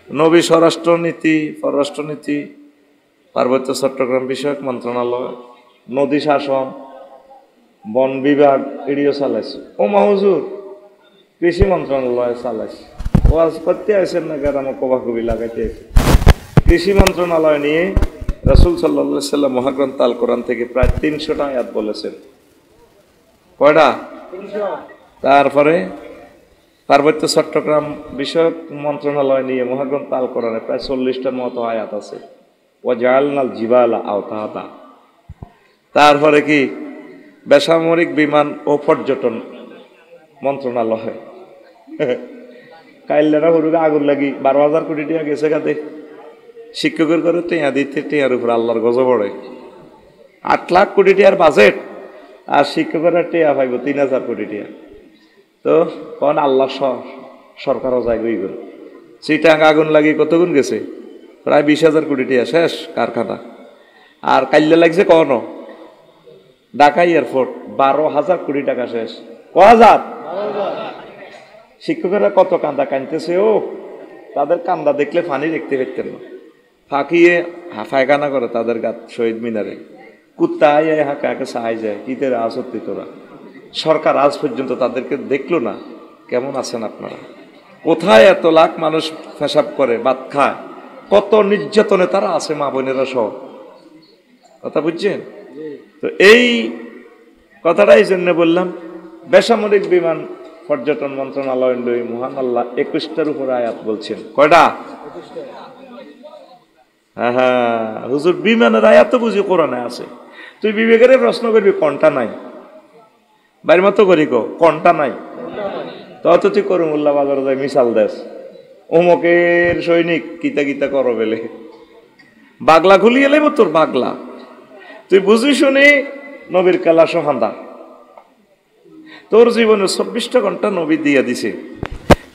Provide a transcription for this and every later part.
নবী স্বরাষ্ট্রনীতি, পররাষ্ট্রনীতি, পার্বত্য চট্টগ্রাম বিষয়ক মন্ত্রণালয়, নদী শাসন, বন বিভাগ এড়িয়ে চালাইছে। ও মাহুজুর কৃষি মন্ত্রণালয় চালাইছে। ওয়াজ করতে আসেন না কেন, আমার কবাকবি লাগাইতে আসে। কৃষি মন্ত্রণালয় নিয়ে রাসূল সাল্লাল্লাহু আলাইহি সাল্লাম মহাগ্রন্থ আল কোরআন থেকে প্রায় 300টা আয়াত বলেছেন। কয়টা? 300। তারপরে পার্বত্য চট্টগ্রাম বিষয়ক মন্ত্রণালয় নিয়ে মহাগ্রন্থ আল কোরআনে প্রায় 40টার মতো আয়াত আছে। ওয়াজআলনাল জিবালা আওতাদা। তারপরে কি বেসামরিক বিমান ও পর্যটন মন্ত্রণালয়, কাইল্লারা হরুকে আগুন লাগি 12,000 কোটি টাকা গেছে কাতে। শিক্ষকের করে টেঁয়া দিতে, টেঁয়ার উপর আল্লাহর গজব পড়ে। 8 লাখ কোটি টাকার বাজেট, আর শিক্ষকেরা টেঁয়া পাইব 3,000 কোটি টাকা। তো কখন আল্লাহ সরকারও যায় গই করে। চিটাং আগুন লাগি কত গুণ গেছে? প্রায় 20,000 কোটি টাকা শেষ কারখানা। আর কাইল্লা লাগছে কখনো ঢাকা এয়ারপোর্ট 12,000 কোটি টাকা শেষ। কহাজার শিক্ষকেরা কত কান্দা কানতেছে। ও তাদের কান্দা দেখলে ফানি দেখতে পেতেন না। ফাঁকিয়ে ফায়খানা করে তাদের গাত শহীদ মিনারে। কুত্তা আয় হাঁকে সাহাই যায়। কিতের আসত্তি তোরা। সরকার আজ পর্যন্ত তাদেরকে দেখলো না। কেমন আছেন আপনারা? কোথায় এত লাখ মানুষ পেশাব করে, ভাত খায়, কত নির্যাতনে তারা আছে, মা বোনেরা সহ। কথা বুঝছেন? তো এই কথাটা এই জন্য বললাম, বেসামরিক বিমান পর্যটন মন্ত্রণালয় লই মহান আল্লাহ 21টার উপরে আয়াত বলছেন। কয়টা? হ্যাঁ হ্যাঁ হুজুর, বিমানের আয়াত তো বুঝি কোরআনে আছে। তুই বিবেকের প্রশ্ন করবি কোনটা নাই, বাড়ির মতো করি কোনটা নাই। তত তুই করুমুল্লাহ বাজার যায় মিশাল দেশ, অমুকের সৈনিক কিতা কিতা করো বেলে বাগলা খুলিয়ে এলেব তোর বাগলা। তুই বুঝি শুনি নবীর কালা সহান্দা, তোর জীবনে 24টা ঘন্টা নবী দিয়া দিছে।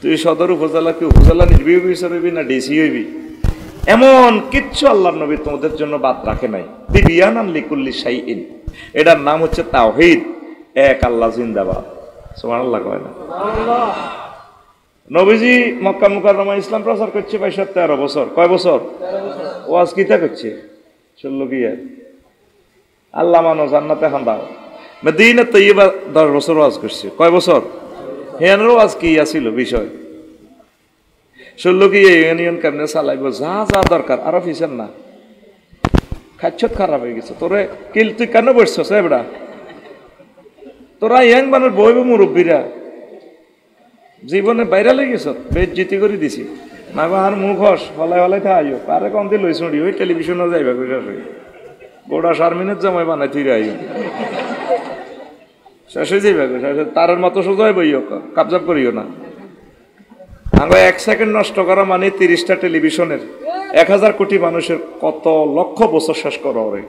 তুই সদর উপজেলাকে উপজেলা নির্বাহী অফিসার হইবি না ডিসি হইবি, এমন কিচ্ছু আল্লাহর নবী তোমাদের জন্য বাদ রাখে নাই। তিবিয়ানান লিকুল্লি শাইইন, এটার নাম হচ্ছে তাওহীদ, এক আল্লাহ জিন্দাবাদ। সুবহানাল্লাহ কয় না? নবীজি মক্কা মুকাররমা ইসলাম প্রচার করছে 13 বছর। কয় বছর? ওয়াজ কিতা করছে? 16 কি আল্লাহ মানো জান্নাতে খান্দাও। মদিনা তৈয়বা 10 বছর ওয়াজ করছে। কয় বছর? হেয়ানের ওয়াজ কি আছিল বিষয়? 16 কি ইউনিয়ন কেমনে চালাইব, যা যা দরকার আরো ফিসেন না। খাচ্ছত খারাপ হয়ে গেছে। তোরে কিল তুই কেন বসছস এবড়া? তোরা ইয়াং মানুষ বইব মুরব্বীরা জীবনে বাইরে লেগেছ, বেজ্জিতি করে দিছি না। আর মুখ হস হলাই হলাই থা আইও আরে কম দিয়ে লইছ ওই টেলিভিশনে যাইবা কইরা গোড়া শারমিনের জামাই বানাই তুই আইও শেষ হয়ে যাইবা। তারের মতো সোজা বইও, কাবজাব করিও না। আমরা 1 সেকেন্ড নষ্ট করা মানে 30টা টেলিভিশনের 1000 কোটি মানুষের কত লক্ষ বছর শেষ করা ওরে।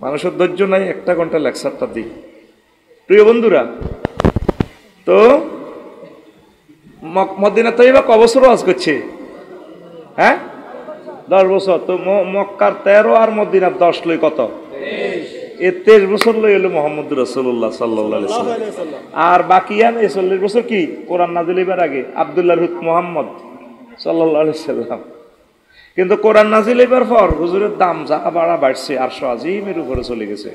মানুষের ধৈর্য নাই 1 ঘন্টা লেকচারটা দিই। প্রিয় বন্ধুরা, তো মদিনা তৈবা ক বছর ওয়াজ করছে? হ্যাঁ 10 বছর। তো মক্কার 13 আর মদিনার 10 লই কত? 23 বছর লই হলো মুহাম্মদ রাসূলুল্লাহ সাল্লাল্লাহু আলাইহি ওয়াসাল্লাম। আর বাকিয়ান 40 বছর কি কোরআন নাযিল হবার আগে আব্দুল্লাহ মুহাম্মদ সাল্লাল্লাহু আলাইহি ওয়াসাল্লাম। কিন্তু কোরআন নাযিল হবার পর হুজুরের দাম যা বাড়ছে, আরশ আজিমের উপরে চলে গেছে।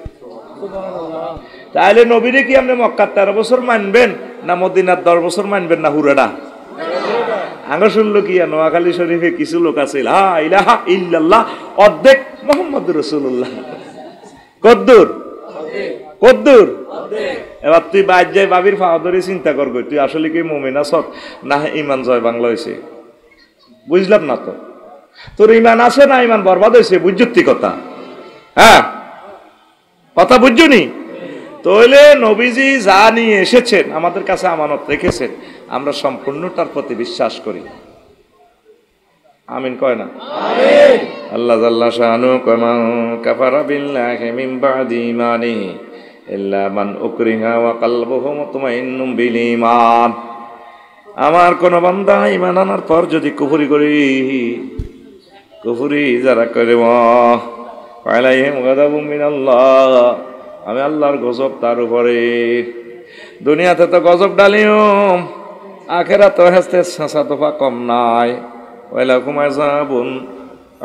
তাহলে নবীরে কি আপনি মক্কার 13 বছর মানবেন না মদিনার 10 বছর মানবেন না হুরাডা? আঙ্গা শুনলো কি নোয়াখালী শরীফে কিছু লোক আছে লা ইলাহা ইল্লাল্লাহ অর্ধেক মুহাম্মদুর রাসূলুল্লাহ। কদ্দুর কদ্দুর? এবার তুই বাইর যাই বাবির ফাওয়া ধরে চিন্তা করবি তুই আসলে কি মুমিন আছ না ইমান জয় বাংলা হয়েছে। বুঝলাম না তো, তোর ইমান আছে না ইমান বরবাদ হয়েছে? বুঝছি কথা? হ্যাঁ কথা বুঝছনি? তাহলে নবীজি যা নিয়ে এসেছেন আমাদের কাছে আমানত রেখেছেন, আমরা সম্পূর্ণটার প্রতি বিশ্বাস করি। আমিন কয় না? আমিন। আল্লাহ জাল্লা শানু কামা কাফারা বিল্লাহি মিন বাদি ঈমানিহি ইল্লা মান উকরিহা ওয়া কলবুহু মুতমাইন্নুম বিল ঈমান। আমার কোন বান্দা ঈমান আনার পর যদি কুফরি যারা করে আলাইহিম গাযাবুম মিনাল্লাহ, আমি আল্লাহর গজব তার উপরে। দুনিয়াতে তো গজব ডালিও, আখেরাতে হেস্তে ছাঁচা তোফা কম নাই। ওয়ালাকুম আযাবুন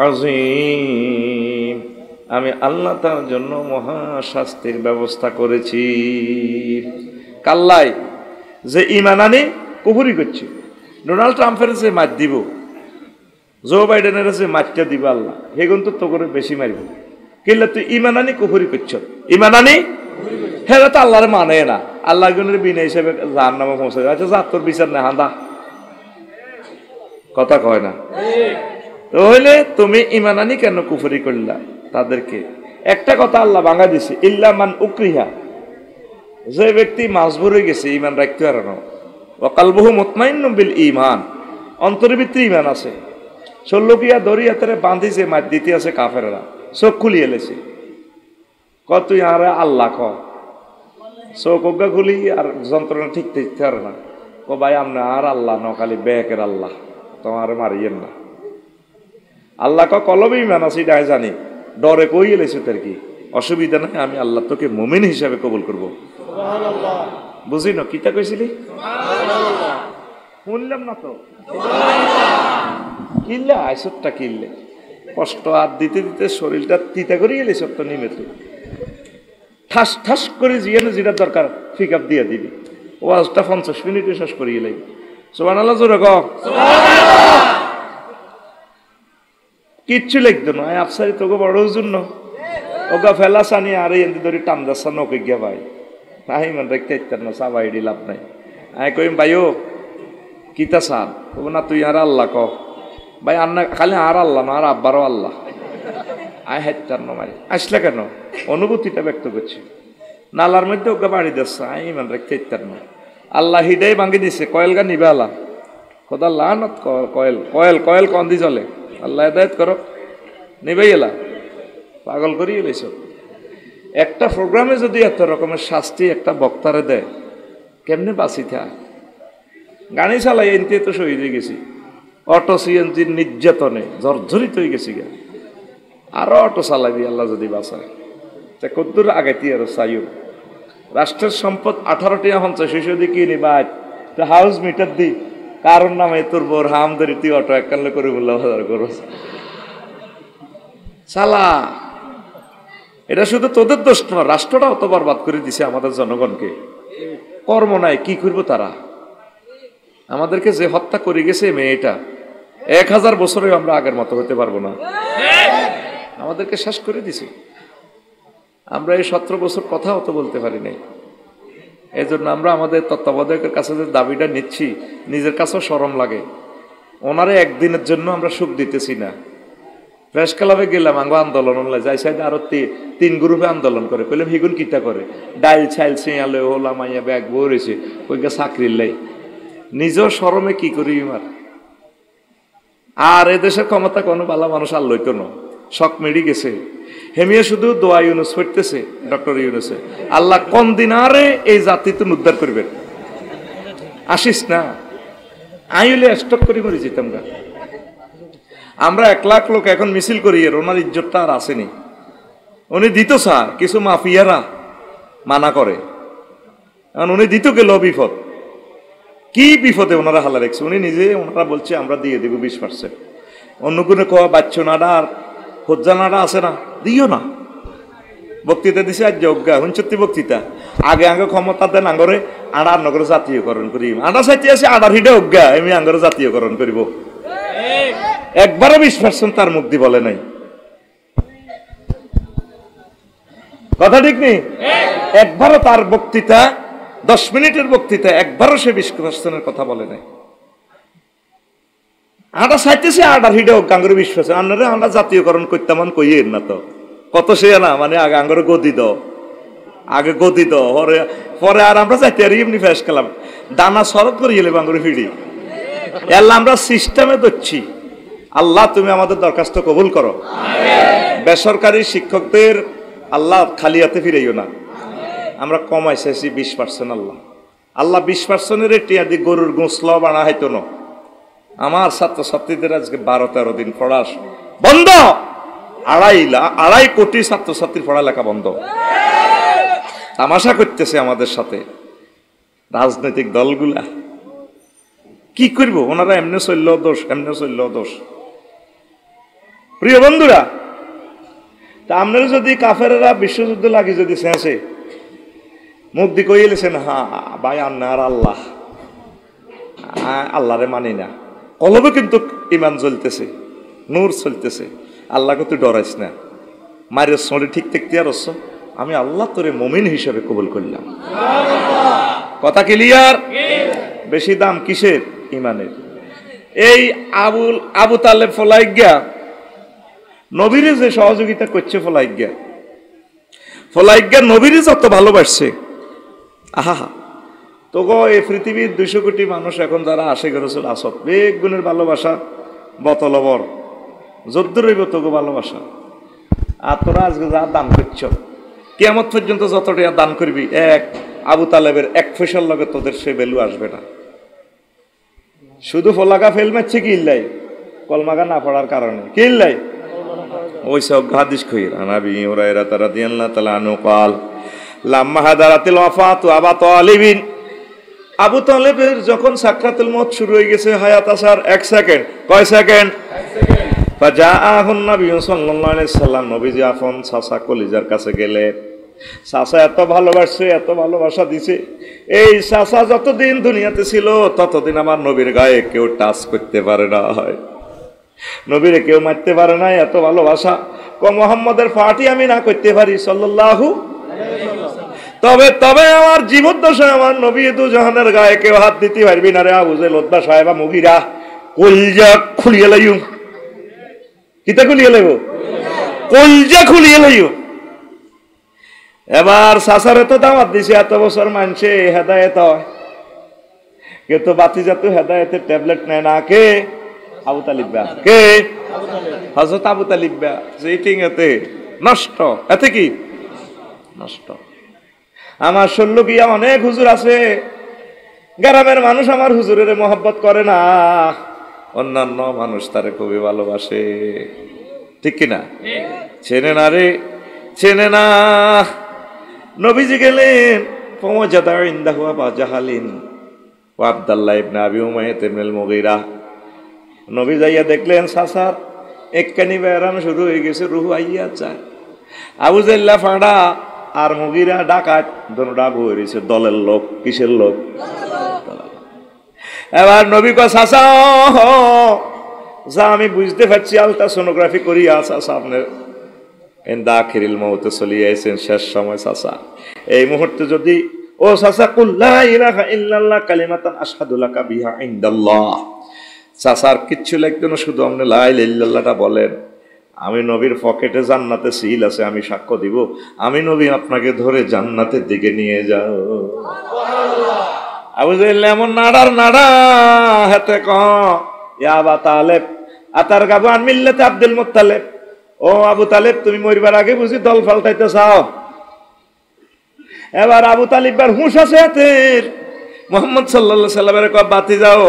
আযীম, আমি আল্লাহ তার জন্য মহা শাস্তির ব্যবস্থা করেছি। কাল্লাই যে ঈমান আনি কুফরি করছে, ডোনাল্ড ট্রাম্পের যে মার দিব, জো বাইডেনের যে মারটা দিব আল্লাহ, সেগুন তো করে বেশি মারিব। কিল্লা তুই ঈমান আনি কুফরি করছ, ঈমান আনি হেরা তো আল্লাহরে মানে না, আল্লাহ গুনের বিনা হিসেবে জাহান্নামে পৌঁছে। আচ্ছা যা, তোর বিচার না হান্দা, কথা কয় না। তাহলে তুমি ঈমান আনি কেন কুফরি করলা তাদেরকে? একটা কথা আল্লাহ ভাঙা দিছে, ইল্লা মান উকরিহা, যে ব্যক্তি মাজবুর হয়ে গেছে ঈমান রাখতে পারে না, ওয়া কালবুহু মুতমাইন্নুম বিল ঈমান, অন্তরের ভিতরে ঈমান আছে, ষোলকিয়া দরিয়াতে বাঁধিছে, মার দিতে আছে কাফেররা, চোখ খুলিয়ে এলেছে, ক তুই আরে আল্লাহ ক, চোখ অজ্ঞা খুলি আর যন্ত্রণা ঠিক থাকতে পারে না, ক ভাই আমরা আর আল্লাহ ন, খালি বেকের আল্লাহ, তোমার মারিয়েন না। আল্লাহ ক কলবে ঈমান আছে, এটা জানি, ডরে কই এলেছে তার কি অসুবিধা নাই, আমি আল্লাহ তোকে মুমিন হিসাবে কবুল করবো। বুঝি না কিতা কইছিলি, শুনলাম না তো, কিনলে আইসবটা কিনলে কষ্ট আর দিতে দিতে শরীরটা তিতা করে এলে সব তো নিমে, তুই ঠাস ঠাস করে জিয়ানো যেটা দরকার পিক আপ দিয়ে দিবি, ওয়াজটা 50 মিনিটে শেষ করিয়ে লাগবে। সুবহানাল্লাহ জোরে ক, কিচ্ছু লিখতো না, আফসারি তোকে বড় জন্য ওগা ফেলা সানি আর এন্দি ধরে টান দাসা নকে গিয়া ভাই, তাই মান রাখতে ইত্যার না সাবাই ডি লাভ নাই। আই কইম ভাইও কিতা সান, ও না তুই আর আল্লাহ ক, ভাই আন্না খালি আর আল্লাহ না, আর আব্বারও আল্লাহ, আয় হাইতার না মারি আসলে কেন, অনুভূতিটা ব্যক্ত করছে। নালার মধ্যে ওকে বাড়ি দিচ্ছে, আই ইমান রাখতে ইত্যার না, আল্লাহ হিডাই ভাঙি দিছে, কয়েল গা নিবে আল্লাহ, খোদা লানত কয়েল কয়েল কয়েল কন্দি চলে, আল্লাহ হেদায়েত করো, নিবেই এলা পাগল করিয়ে এলেছ। একটা প্রোগ্রামে যদি এত রকমের শাস্তি একটা বক্তারে দেয়, কেমনে বাঁচি থা? গাড়ি চালাই এনতে তো শহীদ হয়ে গেছি, অটো সিএনজির নির্যাতনে জর্জরিত হয়ে গেছি গা, আরো অটো চালাবি আল্লাহ যদি বাঁচায়, তা কদ্দুর আগাইতি আরো চাইও। রাষ্ট্রের সম্পদ 18টি 50 দিয়ে কিনি বাদ হাউস মিটার দি, কারণ নামে তোর বোর হাম ধরি তুই অটো এককালে করে বললাম হাজার করো চালা। এটা শুধু তোদের দোষ নয়, রাষ্ট্রটা অত বরবাদ করে দিছে আমাদের জনগণকে, কর্ম নাই, কি করবো তারা? আমাদেরকে যে হত্যা করে গেছে মেয়েটা, 1000 বছরে আমরা আগের মতো হতে পারবো না, আমাদেরকে শেষ করে দিছে। আমরা এই 17 বছর কথা অত বলতে পারি নাই, এই জন্য আমরা আমাদের তত্ত্বাবধায়কের কাছে যে দাবিটা নিচ্ছি, নিজের কাছেও শরম লাগে। ওনারে একদিনের জন্য আমরা সুখ দিতেছি না। প্রেস ক্লাবে গেলাম, আঙ্গ আন্দোলন যাই সাইডে আরো 3 গ্রুপে আন্দোলন করে, কইলাম হিগুন কিতা করে, ডাইল ছাইল ছিঁয়ালে হোলা মাইয়া ব্যাগ বরেছে, কইগা চাকরির লাই, নিজের শরমে কি করি ইমার। আর এদেশের ক্ষমতা কোনো ভালো মানুষ আর লইতো না, শখ মেড়ি গেছে। হেমিয়া শুধু দোয়া ইউনুস পড়তেছে, ডক্টর ইউনুসে, আল্লাহ কোন দিন আরে এই জাতি তুমি উদ্ধার করবেন, আসিস না, আইলে স্টক করে মরে যেতাম গা। আমরা 1 লাখ লোক এখন মিছিল করি, এর ওনার ইজ্জতটা আর আসেনি। উনি দিত স্যার, কিছু মাফিয়ারা মানা করে, কারণ উনি দিত গেল বিপদ, কি বিপদে ওনারা হালা রেখেছে, উনি নিজে ওনারা বলছে আমরা দিয়ে দেবো 20%। অন্য কোনো কয়া বাচ্চা নাডা আর হজ্জা নাডা আছে না, দিও না। বক্তৃতা দিছে আজ যজ্ঞা হুঞ্চত্তি বক্তৃতা, আগে আগে ক্ষমতা দেন আঙ্গরে আড়ার নগরে জাতীয়করণ করি, আড়া সাইতে আছে আড়ার হিডে অজ্ঞা আমি আঙ্গরে জাতীয়করণ করিব। একবারও 20% তার মুক্তি বলে নাই, কথা ঠিক নেই? একবারও তার বক্তৃতা 10 মিনিটের বক্তৃতা একবারও সে 20% কথা বলে নাই। আটা চাইতেছে আটার হিডে গাঙ্গরে 20%, আন্নারে আমরা জাতীয়করণ করতাম কইয়ের না তো, কত সে না মানে আগে আঙ্গরে গদি দাও, আগে গদি দাও, পরে আর আমরা চাইতে আর এমনি ফেস খেলাম, দানা শরৎ করে গেলে বাঙ্গরে ফিরি এল্লা আমরা সিস্টেমে ধরছি। আল্লাহ তুমি আমাদের দরখাস্ত কবুল করো। বেসরকারি শিক্ষকদের আল্লাহ খালি হাতে ফিরাইও না, আমরা কমাই চাইছি 20%। আল্লাহ আল্লাহ 20%-এর টিয়া দিয়ে গরুর গোসল বানা হইতো না। আমার ছাত্রছাত্রীদের আজকে 12-13 দিন পড়া বন্ধ, 2.5 কোটি ছাত্রছাত্রীর পড়ালেখা বন্ধ। তামাশা করতেছে আমাদের সাথে রাজনৈতিক দলগুলা, কি করব, ওনারা এমনি চলল দোষ, এমনি চলল দোষ। প্রিয় বন্ধুরা, তা আপনারা যদি কাফেরেরা বিশ্বযুদ্ধ লাগি যদি শেষে মুখ দি কইলেছেন, হ্যাঁ ভাই আপনার আল্লাহ, আল্লাহরে মানি না, কলবে কিন্তু ইমান চলতেছে, নূর চলতেছে, আল্লাহকে তুই ডরাইস না, মায়ের সরে ঠিক থাকতে আর আমি আল্লাহ তোরে মুমিন হিসেবে কবুল করলাম। কথা ক্লিয়ার? বেশি দাম কিসের? ইমানের। এই আবু তালেব ফলাইজ্ঞা নবীরে যে সহযোগিতা করছে, ফলাইজ্ঞা নবীরে যত ভালোবাসছে, আহা তোগো এই পৃথিবীর 200 কোটি মানুষ এখন যারা আসে গেছিল আসত বেগ গুণের ভালোবাসা বতলবর যদ্দ রইব তোগো ভালোবাসা। আর তোরা আজকে যা দান করছ, কিয়ামত পর্যন্ত যত টাকা দান করবি, এক আবু তালেবের 1 পয়সার লগে তোদের সে ভ্যালু আসবে না। শুধু ফলাগা ফেল মারছে কি ইল্লাই, কলমাগা না পড়ার কারণে কি ইল্লাই ওই সব হাদিস কইরা নবী হুরায়রা রাদিয়াল্লাহু তাআলা আনহু قال লাম্মা হাদারাতিল ওয়াফাতু আবা তালিবিন, আবু তালেবের যখন সাকরাতুল মউত শুরু হয়ে গেছে, হায়াত আসার 1 সেকেন্ড, কয় সেকেন্ড? 1 সেকেন্ড। ফাজাআহুন নবী সাল্লাল্লাহু আলাইহি সাল্লাম, নবীজি আপন চাচা কলিজার কাছে গেলে, চাচা এত ভালোবাসছে, এত ভালোবাসা দিছে, এই চাচা যতদিন দুনিয়াতে ছিল ততদিন আমার নবীর গায়ে কেউ টাচ করতে পারে না, হয় নবীরে কেউ মারতে পারে না, এত ভালোবাসা। মুহাম্মদের পার্টি আমি না করতে পারি সাল্লাল্লাহু আলাইহি ওয়াসাল্লাম, তবে আমার জীবদ্দশায় আমার নবী দুজাহানের গায়ে কেউ হাত দিতে পারবি না রে আবু জেল, উতবা, সাহেবা, মুগিরা, কলজা খুলিয়ে লাইও, কিতা খুলিয়ে লাইব? কলজা খুলিয়ে লাইও। এবার সাসারে তো দাওয়াত দিছে, এত বছর মানছে হেদায়েত হয়, কিন্তু বাতিজা তো হেদায়েতের ট্যাবলেট নেয় না। কে? আবু তালিব। কে? হযরত আবু তালিব। যেটিং এতে নষ্ট, এতে কি নষ্ট। আমার শল্য গিয়া অনেক হুজুর আছে, গ্রামের মানুষ আমার হুজুরের মহব্বত করে না, অন্যান্য মানুষ তারে খুবই ভালোবাসে, ঠিক কিনা? চেনে না রে, চেনে না। নবীজি গেলেন ফাওয়াজাদা ইনদাহু আবা জাহালিন ওয়া আব্দুল্লাহ ইবনে আবি উমাইয়া ইবনুল মুগীরা। নবী যাইয়া দেখলেন চাচার একখানি বেড়ানো শুরু হয়ে গেছে, রুহু আইয়া যায়। আবু জাল্লা ফাঁড়া আর মুগীরা ডাকাত দোনোটা বই রয়েছে, দলের লোক। কিসের লোক? এবার নবী কয়, চাচা যা আমি বুঝতে পারছি আলট্রাসোনোগ্রাফি করিয়া চাচা আপনার দাখিরিল মউতে চলিয়ে আইছেন, শেষ সময় চাচা। এই মুহূর্তে যদি ও চাচা কুল লা ইলাহা ইল্লাল্লাহ কালিমাতান আশহাদু লাকা বিহা ইনদাল্লাহ, চাচার কিচ্ছু লাগতো না, শুধু আপনি লা ইলাহা ইল্লাল্লাহটা বলেন, আমি নবীর পকেটে জান্নাতে সিল আছে, আমি সাক্ষ্য দিব, আমি নবী আপনাকে ধরে জান্নাতের দিকে নিয়ে যাও। আবু জাহেল এমন নাড়ার নাড়া হাতে কহ ইয়া আবা তালেব আতার গাবু আন মিল্লাতে আব্দুল মুত্তালিব। ও আবু তালেব, তুমি মরিবার আগে বুঝি দল ফালতাইতে চাও? এবার আবু তালিবার হুঁশ আছে হাতের। মুহাম্মদ সাল্লাল্লাহু আলাইহি সাল্লামের কয়, বাতি যাও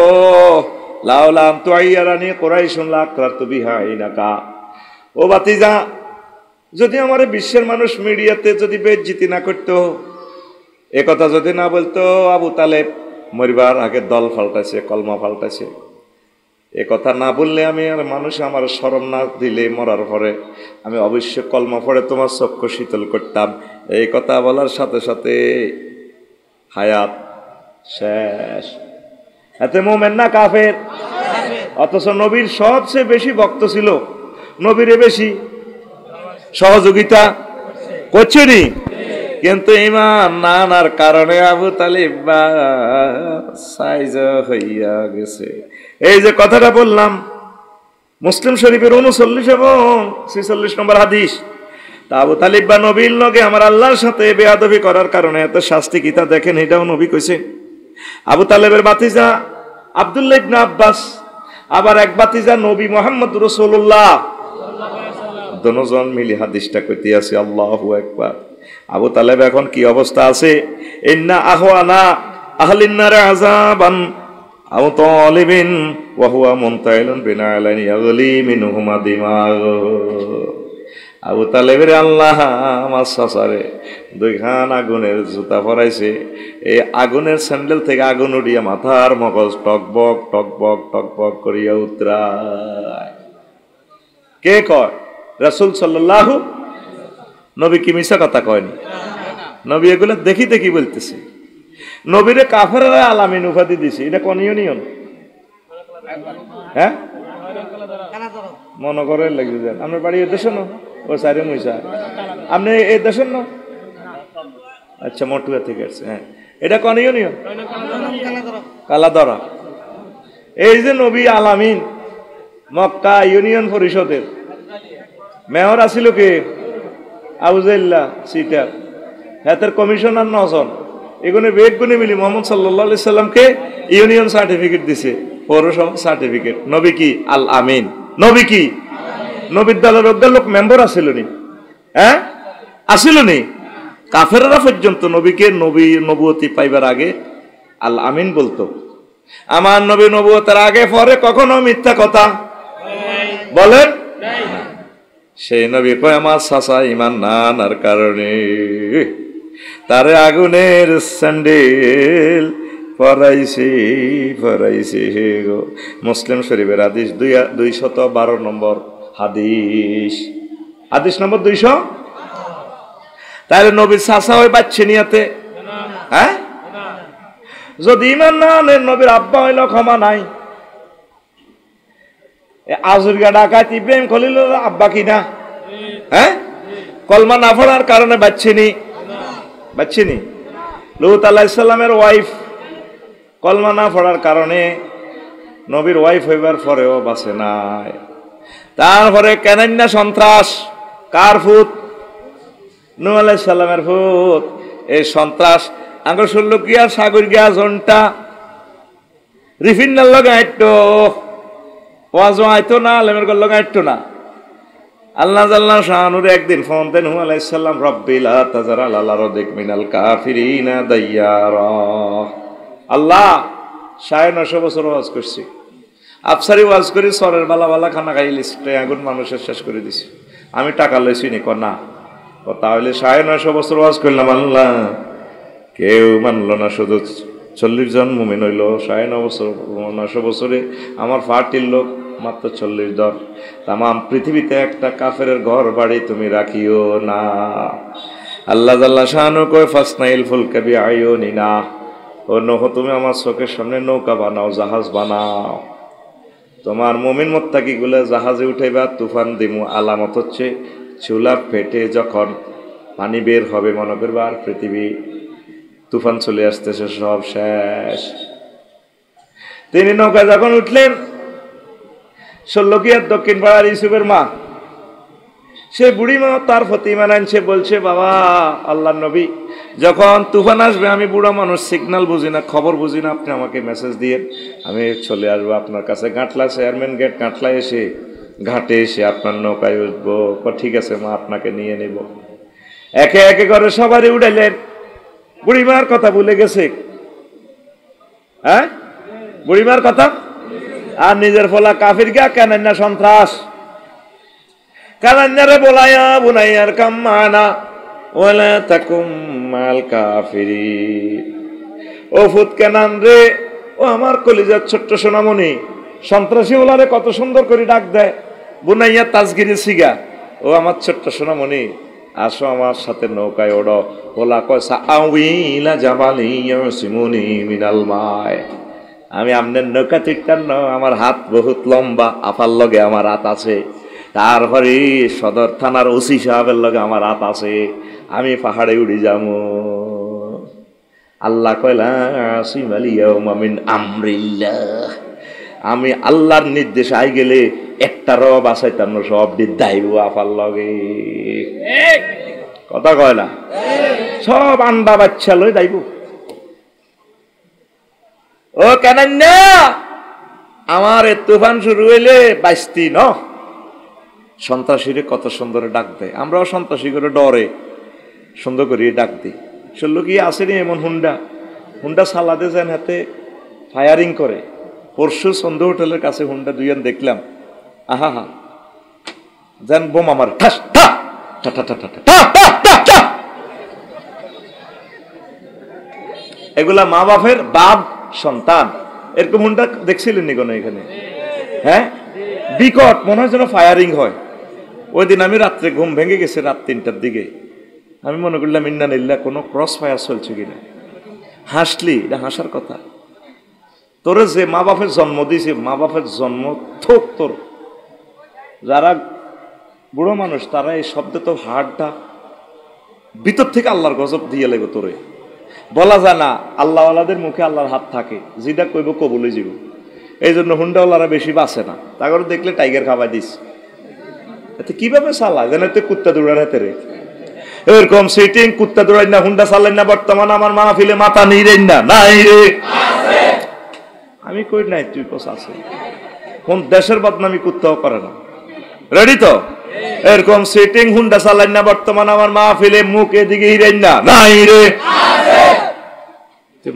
লাউলাম তুআইয়ারানি কুরাইশুন লাকরাতু বিহা ইনাকা। ও বাতিজা, যদি আমার বিশ্বের মানুষ মিডিয়াতে যদি বেইজ্জতি না করতো, এ কথা যদি না বলতো আবু তালেব মরিবার আগে দল ফাল্টাছে, কলমা ফাল্টাছে, এ কথা না বললে আমি আর মানুষ আমার শরম না দিলে মরার পরে আমি অবশ্যই কলমা পড়ে তোমার চক্ষু শীতল করতাম। এই কথা বলার সাথে সাথে হায়াত শেষ। এতে মোমেন না কাফের? অথচ নবীর সবচেয়ে বেশি ভক্ত ছিল, নবীরে বেশি সহযোগিতা করছেনি, কিন্তু ইমান না আনার কারণে আবু তালিব সাইজ হইয়া গেছে। এই যে কথাটা বললাম মুসলিম শরীফের 39 এবং 46 নম্বর হাদিস। তা আবু তালিব বা নবীর লগে আমার আল্লাহর সাথে বেয়াদবি করার কারণে এত শাস্তি কি তা দেখেন, এটাও নবী কইছে। আবু তালেবের বাতিজা আব্দুল্লাহ ইবনে আব্বাস, আবার এক বাতিজা নবী মুহাম্মদ রাসূলুল্লাহ, দুজন মিলি হাদিসটা কইতে আছে। আল্লাহু আকবার। আবু তালেব এখন কি অবস্থা আছে? ইন্না আহওয়ানা আহলিন নার আযাবান আবু তালিবিন ওয়া হুয়া মুনতাইলুন বিনালাইন ইয়াগলি মিনহুমা দিমাগ। আবু তালেবের আল্লাহ আমার চাচারে দুইখান আগুনের জুতা পরাইছে, এই আগুনের স্যান্ডেল থেকে আগুন উঠিয়া মাথার মগজ টকবক টকবক টকবক করিয়া উতরায়। কে কয়? রাসূল সাল্লাল্লাহু। নবী কি মিছা কথা কয়নি? নবী এগুলো দেখি দেখি বলতেছে। নবীরে কাফেররা আলামিন উপাধি দিছে, এটা কোন ইউনিয়ন? হ্যাঁ, মনে করে লাগবে যান। আপনার বাড়ি এ দেশে না? ও সারি মুইসা আপনি এই দেশের না? আচ্ছা, মটুয়া থেকে আসছে। হ্যাঁ, এটা কোন ইউনিয়ন? কালাদরা। এই যে নবী আলামিন মক্কা ইউনিয়ন পরিষদের মেয়র আছিল কে? আউজাইল্লাহ সিটার। হাতের কমিশনার নজন, এগুলো বেগ গুণে মিলি মোহাম্মদ সাল্লাল্লাহু আলাইহি সাল্লামকে ইউনিয়ন সার্টিফিকেট দিছে, পৌরসভা সার্টিফিকেট। নবী কি? আল আমিন। নবী কি? নবীর দলের অজ্ঞ লোক মেম্বার আছিল নি? হ্যাঁ, আছিল নি? কাফেররা পর্যন্ত নবীকে নবী নবুয়তি পাইবার আগে আল আমিন বলতো। আমার নবী নবুয়তের আগে পরে কখনো মিথ্যা কথা বলেন? সেই নবী কয় আমার চাচা ইমান না আনার কারণে তারে আগুনের স্যান্ডেল পরাইছে পরাইছে হে গো। মুসলিম শরীফের হাদিস 212 নম্বর হাদিস, হাদিস নম্বর 200। তাহলে নবীর চাচা ওই বাচ্চা নিয়াতে? হ্যাঁ, যদি ইমান না আনেন নবীর আব্বা হইল ক্ষমা নাই। আজুরগা ডাকাত ইব্রাহিম খলিলুল্লাহ আব্বা কিনা? হ্যাঁ, কলমা না পড়ার কারণে বাচ্চিনি বাচ্চিনি। লূত আলাইহিস সালামের ওয়াইফ কলমা না পড়ার কারণে নবীর ওয়াইফ হইবার পরেও বাঁচে নাই। তারপরে কেনান্না সন্ত্রাস কার ফুত? নূহ আলাইহিস সালামের ফুত। এই সন্ত্রাস আঙ্গুর শুনল কি আর সাগর গিয়া জনটা রিফিন্নার লগে আইতো ওয়াজও আইতো না, আলেমের গল লগে আইতো না। আল্লাহ জাল্লা শানুরে একদিন ফোন দেন নূহ আলাইহিস সালাম, রব্বি লা তাযার আলাল আরদি মিনাল কাফিরিনা দাইয়ারা। আল্লাহ 950 বছর ওয়াজ করছি, আফসারি ওয়াজ করি, সরের বালা বালা খানা খাই লিস্টে আগুন মানুষের শেষ করে দিছি, আমি টাকা লইছি নি? না, তাহলে 950 বছর ওয়াজ করলাম, আল্লাহ কেউ মানল না, শুধু 40 জন মুমিন হইল। 950 বছরে আমার পার্টির লোক মাত্র 40 জন। তামাম পৃথিবীতে একটা কাফেরের ঘর বাড়ি তুমি রাখিও না। আল্লাহ জাল্লা শানু কয় ফাসনাইল ফুলকা বিআয়ুনিনা, ও নূহ তুমি আমার চোখের সামনে নৌকা বানাও, জাহাজ বানাও। তোমার মুমিন মুত্তাকিগুলো জাহাজে উঠাইবা, তুফান দিমু। আলামত হচ্ছে চুলা ফেটে যখন পানি বের হবে, মনে করবা আর পৃথিবী তুফান চলে আসতেছে, সব শেষ। তিনি নৌকা যখন উঠলেন, শল্যকিয়ার দক্ষিণ পাড়ার ইউসুফের মা, সে বুড়ি মা তার প্রতি ইমান আনছে, বলছে বাবা আল্লাহর নবী, যখন তুফান আসবে আমি বুড়া মানুষ, সিগন্যাল বুঝি না, খবর বুঝি না, আপনি আমাকে মেসেজ দিয়ে আমি চলে আসবো আপনার কাছে। ঘাটলা চেয়ারম্যান গেট ঘাটলায় এসে ঘাটে এসে আপনার নৌকায় উঠবো। ঠিক আছে মা, আপনাকে নিয়ে নেব। একে একে করে সবারই উঠাইলেন। বুড়িমার কথা ভুলে গেছে, হ্যাঁ বুড়িমার কথা, আর নিজের ফলা কাফির গা কেনান্না সন্ত্রাস। কানান্নারে বলাইয়া বুনাইয়ার কাম্মানা ওয়ালা তাকুম মাল কাফিরিন। ও ফুত কেনান রে, ও আমার কলিজার ছোট্ট সোনামণি, সন্ত্রাসী ওলারে কত সুন্দর করে ডাক দেয়, বুনাইয়া তাজগিরি সিগা, ও আমার ছোট্ট সোনামণি আসো আমার সাথে নৌকায় ওড়ো। ওলা কয় সাআউইলা জাবালিয়া সিমুনি মিনাল মায়, আমি আপনার নৌকা চিটতাম না, আমার হাত বহুত লম্বা, আপার লগে আমার হাত আছে, তারপরে সদর থানার ওসি সাহেবের লগে আমার হাত আছে, আমি পাহাড়ে উড়ি যাবো। আল্লাহ কয়লা সিমালিয়াউমা মিন আমরিল্লাহ, আমি আল্লাহর নির্দেশ আই গেলে একটা রব আসাইতাম না, সব দিদাইব আপার লগে। কথা কয় না, সব আন্ডা বাচ্চা লই দাইব। ও কেন না আমার এ তুফান শুরু হইলে বাইস্তি ন, সন্ত্রাসীরে কত সুন্দর ডাক দেয়। আমরাও সন্ত্রাসী করে ডরে সুন্দর করে ডাক দিই। শুনলো কি আসেনি এমন হুন্ডা, হুন্ডা সালাদে যান হাতে ফায়ারিং করে। পরশু সন্ধ্যা হোটেলের কাছে হুন্ডা দুইজন দেখলাম, আহা হা যেন বোম আমার ঠাস ঠা টা টা টা টা টা টা টা টা। এগুলা মা বাপের বাপ সন্তান। এরকম হুন্ডা দেখছিলেন নি কোনো এখানে? হ্যাঁ, বিকট, মনে হয় যেন ফায়ারিং হয়। ওই দিন আমি রাত্রে ঘুম ভেঙে গেছে রাত 3টার দিকে। আমি মনে করলাম ইন্না নিল্লা কোনো ক্রস ফায়ার চলছে কিনা। হাসলি, এটা হাসার কথা। তোরে যে মা বাপের জন্ম দিয়েছে, মা বাপের জন্ম থোক তোর। যারা বুড়ো মানুষ তারা এই শব্দে তো হাড়টা ভিতর থেকে আল্লাহর গজব দিয়ে লাগবে তোরে। বলা যায় না, আল্লাহওয়ালাদের মুখে আল্লাহর হাত থাকে, যেটা কইব কবুলে যাব। এই জন্য হুন্ডাওয়ালারা বেশি বাঁচে না। তারপরে দেখলে টাইগার খাওয়াই দিস। এতে কিভাবে চালা যেন এতে কুত্তা দৌড়ার হাতে রে। এরকম সিটিং কুত্তা দৌড়াই না, হুন্ডা চালাই না। বর্তমান আমার মাহফিলে মাথা নেই রে না, নাই রে। আমি কই নাই, তুই কোস আছে। কোন দেশের বদনামি কুত্তাও করে না। রেডি তো? এরকম সিটিং হুন্ডা চালাই না বর্তমান আমার মাহফিলে, মুখ এদিকে হিরেন না, নাই রে।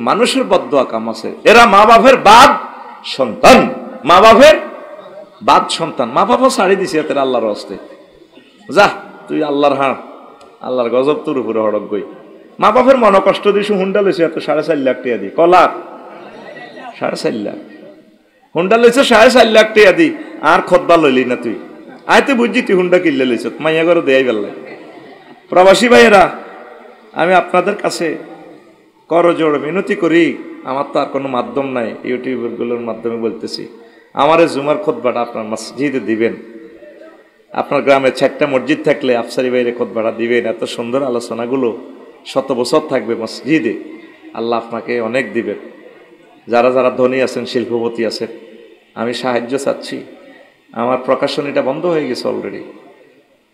মানুষের বদদোয়া কাম আছে। এরা মা বাপের বাদ সন্তান, মা বাপের বাদ সন্তান। মা বাবা ছাড়ি দিছে এদের আল্লাহর হস্তে। যা তুই আল্লাহর হাড়, আল্লাহর গজব তোর উপরে হড়ক গই। মা বাপের মনে কষ্ট দিস, হুন্ডা লইছে এত 4.5 লাখ টাকা দি। কলাক 4.5 লাখ হুন্ডা লইছে, 4.5 লাখ টাকা দি। আর খতবা লইলি না তুই। আয়তে বুঝছি তুই হুন্ডা কিনলে লইছ, মাইয়া করে দেয়াই বেললাই। প্রবাসী ভাইয়েরা, আমি আপনাদের কাছে করজোড় মিনতি করি। আমার তো আর কোনো মাধ্যম নাই, ইউটিউবের গুলোর মাধ্যমে বলতেছি। আমার এই জুমার খুতবাটা আপনার মসজিদে দিবেন। আপনার গ্রামে 4টা মসজিদ থাকলে আফসারি বাইরে খুতবাটা দিবেন। এত সুন্দর আলোচনাগুলো 100 বছর থাকবে মসজিদে। আল্লাহ আপনাকে অনেক দিবেন। যারা যারা ধনী আছেন, শিল্পপতি আছেন, আমি সাহায্য চাচ্ছি। আমার প্রকাশনীটা বন্ধ হয়ে গেছে অলরেডি।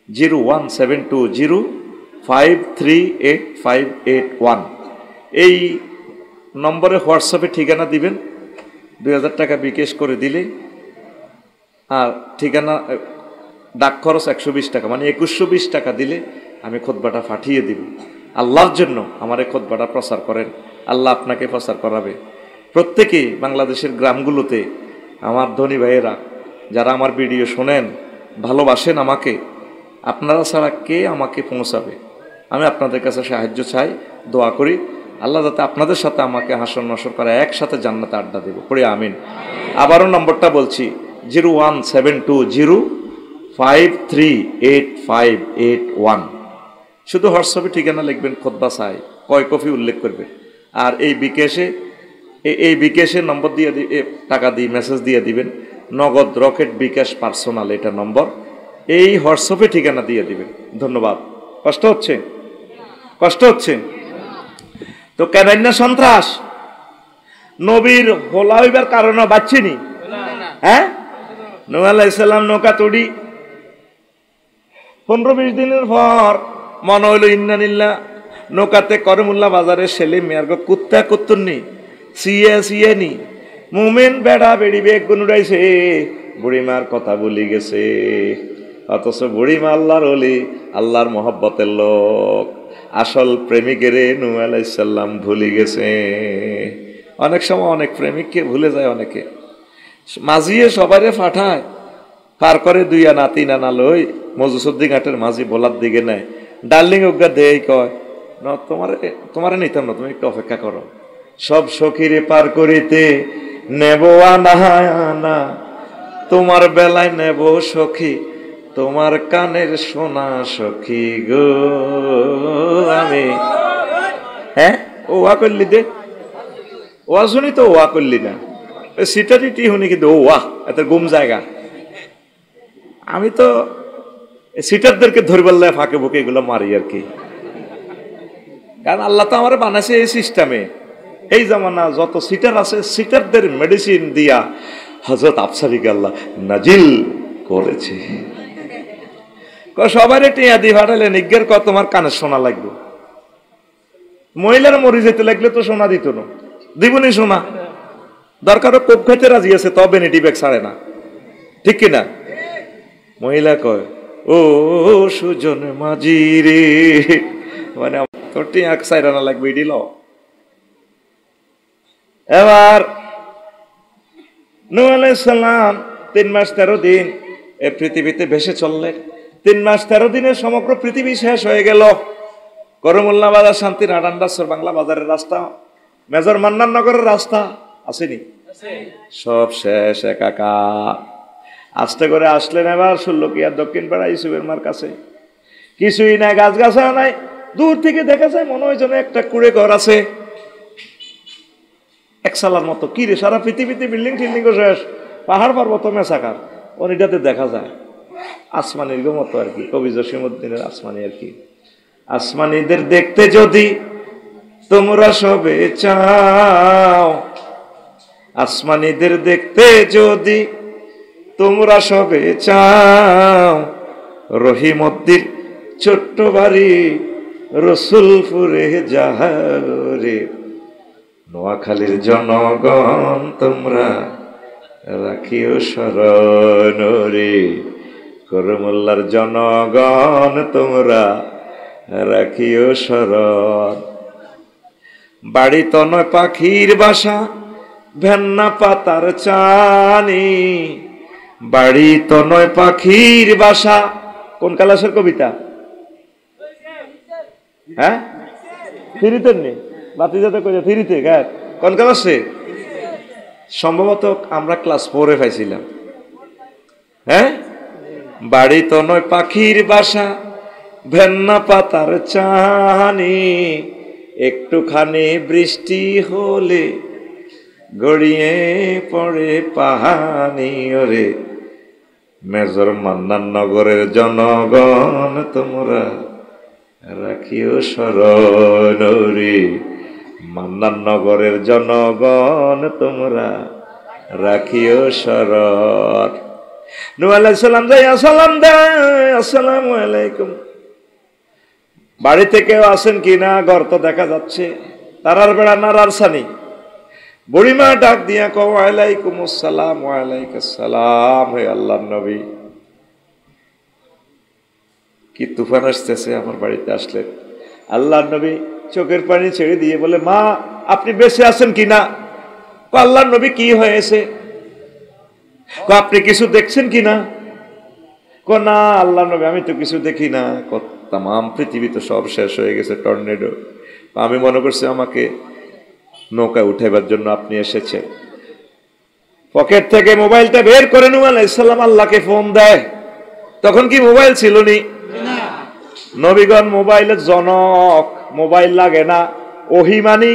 01720538581 এই নম্বরে হোয়াটসঅ্যাপে ঠিকানা দিবেন। 2000 টাকা বিকাশ করে দিলে, আর ঠিকানা ডাক খরচ 120 টাকা, মানে 2120 টাকা দিলে আমি খুতবাটা পাঠিয়ে দিব। আল্লাহর জন্য আমার এই খুতবাটা প্রচার করেন, আল্লাহ আপনাকে প্রচার করাবে। প্রত্যেকে বাংলাদেশের গ্রামগুলোতে আমার ধনী ভাইয়েরা যারা আমার ভিডিও শোনেন, ভালোবাসেন আমাকে, আপনারা ছাড়া কে আমাকে পৌঁছাবে? আমি আপনাদের কাছে সাহায্য চাই, দোয়া করি আল্লাহ যাতে আপনাদের সাথে আমাকে হাসর নসর করে একসাথে জান্নাতে আড্ডা দেব। পড়ি আমিন। আবারও নম্বরটা বলছি, 01720538581। শুধু হোয়াটসঅ্যাপে ঠিকানা লিখবেন, খুতবা চাই, কয় কফি উল্লেখ করবেন। আর এই বিকাশে নম্বর দিয়ে টাকা দিয়ে মেসেজ দিয়ে দিবেন, নগদ, রকেট, বিকাশ, পার্সোনাল, এটা নম্বর। এই হোয়াটসঅ্যাপে ঠিকানা দিয়ে দিবেন। ধন্যবাদ। কষ্ট হচ্ছে? কষ্ট হচ্ছে তো কেন না? সন্ত্রাস নবীর হোলা হইবার কারণে বাচ্চিনি। হ্যাঁ, নূহ আলাইহিস সালাম নৌকা তুড়ি 15-20 দিনের পর মনে হইল ইন্নানিল্লাহ, নৌকাতে করমুল্লা বাজারে ছেলে মেয়ার কুত্তা কুত্তুননি সিয়ে নি মুমেন বেড়া বেড়ি বেগ গুনুড়াইছে, বুড়িমার কথা বলি গেছে। অথচ বুড়িমা আল্লাহর ওলি, আল্লাহর মহব্বতের লোক, আসল প্রেমিকের নূহ আলাইহিস সালাম ভুলে গেছে। অনেক সময় অনেক প্রেমিককে ভুলে যায় অনেকে। মাঝিয়ে সবাইরে পাঠায়, পার করে 2 আনা 3 আনা লই মজুসুদ্দি ঘাটের মাঝি বলার দিকে নেয়। ডার্লিং উগা দেই কয় না, তোমারে নিতাম না, তুমি একটু অপেক্ষা করো। সব সখীরে পার করিতে নেব আনা, তোমার বেলায় নেব সখী, তোমার কানের সোনা সখী গো আমি। হ্যাঁ, ও ওয়া করলি দে, ওয়া শুনি তো ওয়া করলি না, সিটারিটি শুনি কিন্তু ও ওয়াহ এত গুম জায়গা। আমি তো সিটারদেরকে ধরবার লাগে ফাঁকে বুকে এগুলো মারি আর কি। কারণ আল্লাহ তো আমার বানাইছে এই সিস্টেমে। এই জামানা যত সিটার আছে, সিটারদের মেডিসিন দিয়া হযরত আফসারিকে আল্লাহ নাজিল করেছে। সবাই টিয়া দিয়ে ফাটালে নিজ্ঞের কত তোমার কানে শোনা লাগবে। মহিলারা মরে যেতে লাগলে তো সোনা দিত না, দিবনি সোনা। দরকার কোপ খাইতে রাজি আছে, তবে নেটি ব্যাগ ছাড়ে না, ঠিক কিনা? মহিলা কয় ও সুজন মাঝি রে, মানে তোর টিয়া ছাইরা না লাগবে দিল। এবার নূহ আলাইহিস সালাম 3 মাস 13 দিন এই পৃথিবীতে ভেসে চললেন। 3 মাস 13 দিনে সমগ্র পৃথিবী শেষ হয়ে গেল। করমুল্লা বাজার, শান্তির আডান্ডাসর বাংলা বাজারের রাস্তা, মেজর মান্নান নগরের রাস্তা আসেনি, সব শেষ, একাকার। আস্তে করে আসলেন এবার ষোলকিয়া দক্ষিণ পাড়া ইসুফের মার কাছে। কিছুই নাই, গাছ গাছা নাই, দূর থেকে দেখা যায় মনে হয় যেন একটা কুড়ে ঘর আছে একসালার মতো। কি রে, সারা পৃথিবীতে বিল্ডিং টিল্ডিং শেষ, পাহাড় পর্বত মেসাকার, ওইটাতে দেখা যায় আসমানির মতো আর কি, কবি জসিমউদ্দিনের আসমানি আর কি। আসমানিদের দেখতে যদি তোমরা সবে চাও, আসমানিদের দেখতে যদি তোমরা সবে চাও, রহিমদ্দির ছোট্ট বাড়ি রসুলপুরে যাহারে, নোয়াখালীর জনগণ তোমরা রাখিও শরণ রে, করমুল্লার জনগণ তোমরা রাখিও শরণ। বাড়ি তো নয় পাখির বাসা, ভেন্না পাতার চানি, বাড়ি তো নয় পাখির বাসা। কোন কালাসের কবিতা? হ্যাঁ, ফিরিতে নেই বাতি যাতে কই ফিরিতে গায়, কোন কালাসে? সম্ভবত আমরা ক্লাস 4-এ পাইছিলাম। হ্যাঁ, বাড়ি তো নয় পাখির বাসা, ভেন্না পাতার চানি, একটুখানি বৃষ্টি হলে গড়িয়ে পড়ে পাহানি ওরে, মেজর মান্নান নগরের জনগণ তোমরা রাখিও শরণ রে, মান্নান নগরের জনগণ তোমরা রাখিও শরণ। নূহ আলাইহিস সালাম যাই সালাম দেয়, আসসালামু আলাইকুম। বাড়ি থেকে আসেন কিনা, ঘর তো দেখা যাচ্ছে, তারার বেড়া নারার সানি। বুড়িমা ডাক দিয়া কও ওয়ালাইকুম আসসালাম, ওয়ালাইকুম আসসালাম। হে আল্লাহর নবী, কি তুফান আসতেছে আমার বাড়িতে আসলেন। আল্লাহর নবী চোখের পানি ছেড়ে দিয়ে বলে, মা আপনি বেঁচে আছেন কিনা? আল্লাহর নবী কি হয়েছে? আপনি কিছু দেখছেন কিনা? না আল্লাহর নবী আমি তো কিছু দেখি না, তাম পৃথিবী তো সব শেষ হয়ে গেছে, টর্নেডো। আমি মনে করছি আমাকে নৌকায় উঠাইবার জন্য আপনি এসেছেন। পকেট থেকে মোবাইলটা বের করে নূহ আলাইহিস সালাম আল্লাহকে ফোন দেয়। তখন কি মোবাইল ছিল নি? নবীগণ মোবাইলের জনক, মোবাইল লাগে না, ওহী মানি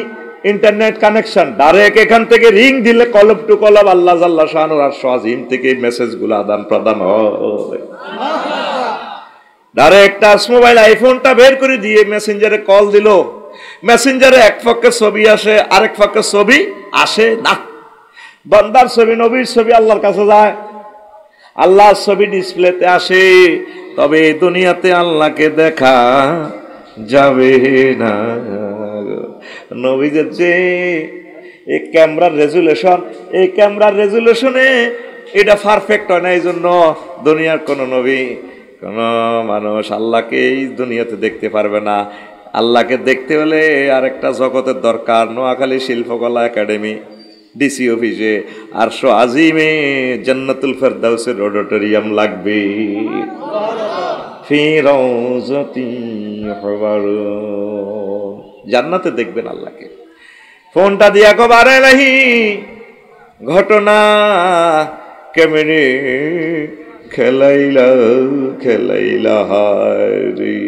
ইন্টারনেট কানেকশন, ডাইরেক্ট এখান থেকে রিং দিলে কলব টু কলব আল্লাহ জাল্লা শানুর আরশ আজিম থেকে মেসেজগুলো আদান প্রদান হয়। ডাইরেক্ট টাচ মোবাইল আইফোনটা বের করে দিয়ে মেসেঞ্জারে কল দিল, মেসেঞ্জারে এক পক্ষে ছবি আসে, আরেক পক্ষে ছবি আসে না। বান্দার ছবি, নবীর ছবি আল্লাহর কাছে যায়, আল্লাহর ছবি ডিসপ্লেতে আসে, তবে দুনিয়াতে আল্লাহকে দেখা যাবে না। নবীদের যে এই ক্যামেরার রেজুলেশন, এই ক্যামেরার রেজুলেশনে এটা পারফেক্ট হয় না, এই জন্য দুনিয়ার কোন নবী, কোন মানুষ আল্লাহকে এই দুনিয়াতে দেখতে পারবে না। আল্লাহকে দেখতে হলে আরেকটা জগতের দরকার, নোয়াখালী শিল্পকলা একাডেমি, ডিসি অফিসে আরশ আজিমে জান্নাতুল ফেরদাউসের অডিটোরিয়াম লাগবে। জান্নাতে দেখবেন আল্লাহকে। ফোনটা দিয়া কবারে নাহি ঘটনা কেমনে খেলাইলা খেলাইলা হারি।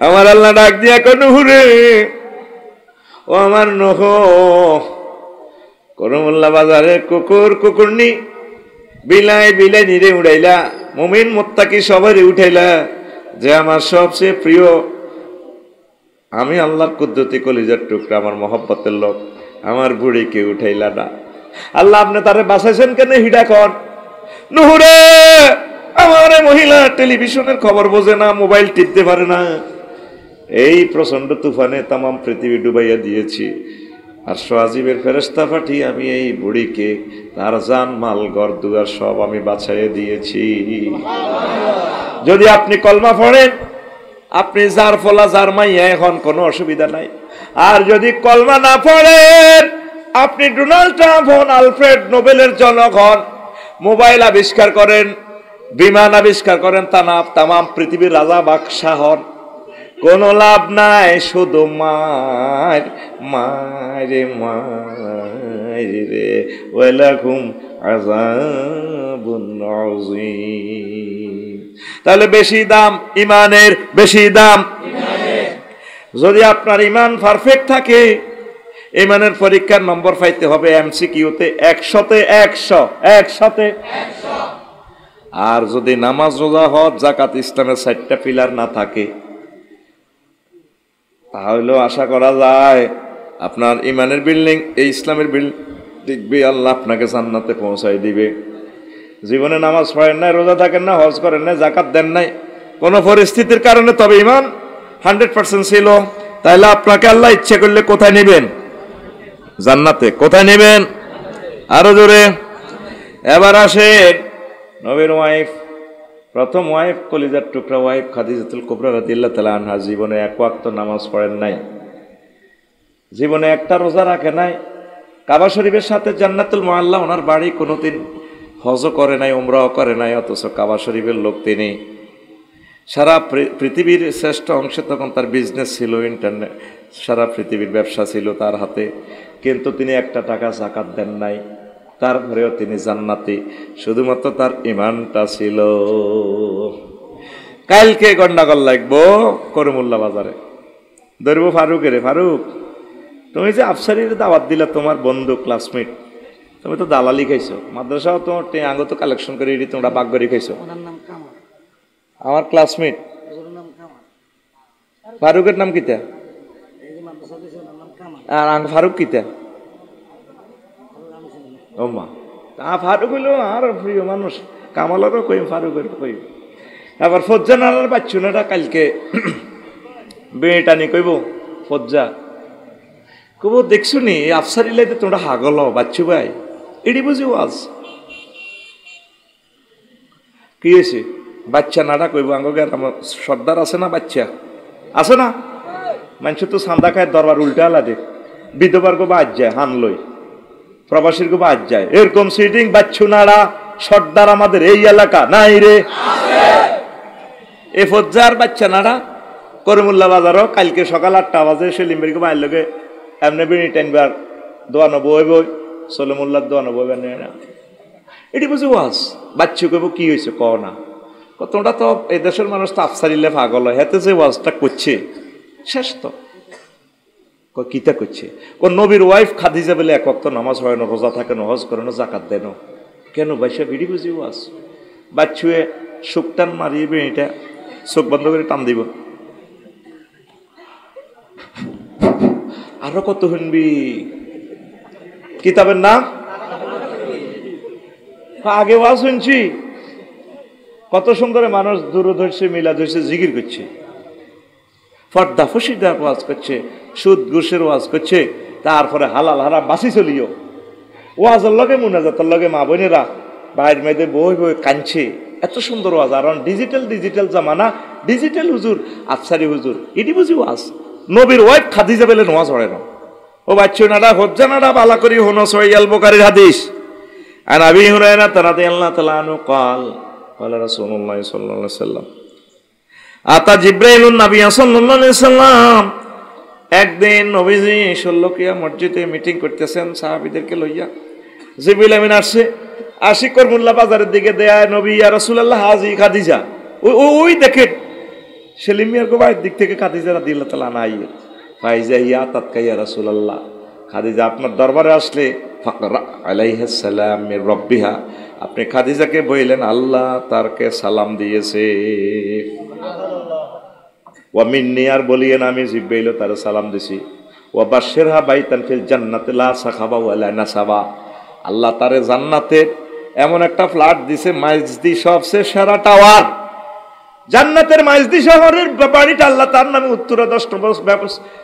আমার আল্লাহ ডাক দিয়া কনুরে, ও আমার নহ, করমুল্লা বাজারে কুকুর কুকুরনি বিলাই বিলাই নিরে উড়াইলা, মুমিন মুত্তাকি সবারই উঠাইলা, যে আমার সবচেয়ে প্রিয়, আমি আল্লাহর কুদরতি কলিজার টুকরা, আমার মহব্বতের লোক, আমার বুড়িকে উঠাইলা না। আল্লাহ আপনি তারে বাঁচাইছেন কেন? হিডা কর নুহুরে, আমার মহিলা টেলিভিশনের খবর বোঝে না, মোবাইল টিপতে পারে না, এই প্রচন্ড তুফানে তাম পৃথিবী ডুবাইয়া দিয়েছি, আর সোয়াজিবের ফেরেশতা পাঠিয়ে আমি এই বুড়িকে তার জান মাল ঘর দুয়ার সব আমি বাঁচাইয়ে দিয়েছি। যদি আপনি কলমা পড়েন, আপনি যার ফলা যার মাইয়া, এখন কোনো অসুবিধা নাই। আর যদি কলমা না পড়েন, আপনি ডোনাল্ড ট্রাম্প হন, আলফ্রেড নোবেলের জনক হন, মোবাইল আবিষ্কার করেন, বিমান আবিষ্কার করেন, তামাম পৃথিবীর রাজা বাদশাহ হন, কোনো লাভ নাই, শুধু মার মারে মারে ওয়ালাকুম আযাবুন আযীম। তাহলে বেশি দাম ইমানের, বেশি দাম। যদি আপনার ইমান পারফেক্ট থাকে, ইমানের পরীক্ষার নম্বর পাইতে হবে এমসিকিউতে 100-তে 100। আর যদি নামাজ, রোজা, হজ, যাকাত, ইসলামের 4টা পিলার না থাকে, তাহলেও আশা করা যায় আপনার ইমানের বিল্ডিং, এই ইসলামের বিল্ডিং দেখবে আল্লাহ আপনাকে জান্নাতে পৌঁছাই দিবে। জীবনে নামাজ পড়েন নাই, রোজা থাকেন না, হজ করেন নাই, যাকাত দেন নাই, কোনো পরিস্থিতির কারণে, তবে ইমান 100% ছিল, তাহলে আপনাকে আল্লাহ ইচ্ছে করলে কোথায় নেবেন? জান্নাতে। কোথায় নেবেন? আরো জোরে। এবার আসেন নবীর ওয়াইফ, প্রথম ওয়াইফ, কলিজার টুকরা ওয়াইফ খাদিজাতুল কুবরা রাদিয়াল্লাহু তাআলা আনহা জীবনে এক ওয়াক্ত নামাজ পড়েন নাই, জীবনে একটা রোজা রাখে নাই, কাবা শরীফের সাথে জান্নাতুল মুআল্লা ওনার বাড়ি, কোনোদিন হজও করে নাই, উমরাও করে নাই, অথচ কাবা শরীফের লোক তিনি। সারা পৃথিবীর শ্রেষ্ঠ অংশে তখন তার বিজনেস ছিল, ইন্টারনেট, সারা পৃথিবীর ব্যবসা ছিল তার হাতে, কিন্তু তিনি একটা টাকা যাকাত দেন নাই, তারপরেও তিনি জান্নাতি, শুধুমাত্র তার ইমানটা ছিল। কালকে গন্ডাগোল লাগবো করমুল্লা বাজারে, ধরবো ফারুকের, ফারুক তুমি যে আফসারির দাওয়াত দিলা, তোমার বন্ধু ক্লাসমেট, তুমি তো দালালি খাইছো, মাদ্রাসাও তোমার আঙ্গ তো কালেকশন করে তোমরা বাগ করে খাইছো, আমার ক্লাসমেট ফারুকের নাম কিতা? আর আঙ্গ ফারুক কিতা? ও মা, ফারুক হইল আর প্রিয় মানুষ, কামালেরও কইম, ফারুকের কইম। আবার ফজ্জা নালার বাচ্চুনাটা কালকে বেটানি কইব, ফজ্জা কব দেখছো নি আফসারি লাইতে তোমরা হাগল বাচ্চু ভাই, এটি বুঝি ওয়াজ কি হয়েছে? বাচ্চা নাটা কইব, আঙ্গের আমার সর্দার আছে না, বাচ্চা আছে না, মানুষ তো সান্দা খায় দরবার উল্টা আলাদে, বিধবার গো বাদ যায়, হান লই প্রবাসীর গো বাদ যায়, এরকম সিটিং বাচ্চু নাড়া সর্দার আমাদের এই এলাকা নাই রে। এ ফজ্জার বাচ্চা নাড়া করিমুল্লা বাজারও কালকে সকাল 8টা বাজে সেলিমবাড়ি মায়ের লোকে এমনি বিনি টাইনবার দোয়ানো বই বই সলিমুল্লার দোয়ানো বই নেয় না, এটি বুঝি ওয়াজ। বাচ্চু কইব কি হয়েছে ক না, তোমরা তো এই দেশের মানুষ তো আফসারিলে পাগল হয়, হাতে যে ওয়াজটা করছে শেষ তো কিতা করছে। ও নবীর ওয়াইফ খাদিজা বলে এক ওয়াক্ত নামাজ হয় না, রোজা থাকে না, হজ করে না, যাকাত দেয় না, কেন বাইসা বিড়ি বুঝি ওয়াজ। বাচ্চুয়ে শুকটান মারিয়ে বিড়িটা চোখ বন্ধ করে টান দিব, আরো কত শুনবি, কিতাবের নাম আগে ওয়াজ শুনছি, কত সুন্দর মানুষ দূর ধরছে, মিলা ধরছে, জিকির করছে, ফর্দা ফসিদার ওয়াজ করছে, সুদ ঘুষের ওয়াজ করছে, তারপরে হালাল হারাম বাসি চলিও, ওয়াজের লগে মুনাজাতের লগে মা বোনেরা বাইর মেয়েদের বই বই কাঁদছে, এত সুন্দর ওয়াজ। আর ডিজিটাল জামানা, ডিজিটাল হুজুর, আফসারি হুজুর, এটি বুঝি ওয়াজ। নবীর ওয়াইফ খাদিজা বলে নোয়াজ পড়ে না, ও বাচ্চু নাডা হজ্জা নাডা বালা করি হনো সহিহ বুখারীর হাদিস। আন আবি হুরায়রা রাদিয়াল্লাহু তাআলা আনহু قال قال رسول الله صلى الله عليه وسلم আতা জিবরাইলুন নবী সাল্লাল্লাহু আলাইহি সাল্লাম, একদিন নবীজি ষোলকিয়া মসজিদে মিটিং করতেছেন সাহাবীদেরকে লইয়া, জিবরাইল আমিন আসছে, আশিকর মোল্লা বাজারের দিকে দেয়, নবী ইয়া রাসূলুল্লাহ হাজি খাদিজা, ওই দেখেন সেলিমিয়ার গোবাইয়ের দিক থেকে খাদিজা রাদিয়াল্লাহু তাআলা আনহা ফাইজা ইয়া তাতকা ইয়া রাসূলুল্লাহ, খাদিজা আপনার দরবারে আসলে ফাকরা আলাইহিস সালাম মির রাব্বিহা, আপনি খাদিজাকে বললেন আল্লাহ তারকে সালাম দিয়েছে, ওয়া মিন্নি, আর বলিয়েন আমি জিব্রাইল তার সালাম দিছি, ওয়া বাশশিরহা বাইতান ফিল জান্নাতি লা সাখাবা ওয়ালা নাসাবা, আল্লাহ তারে জান্নাতের এমন একটা ফ্ল্যাট দিছে, মাইজদি সবচেয়ে সেরা টাওয়ার, জান্নাতের মাইজদি শহরের বাড়িটা আল্লাহ তার নামে, উত্তরা 10 নম্বর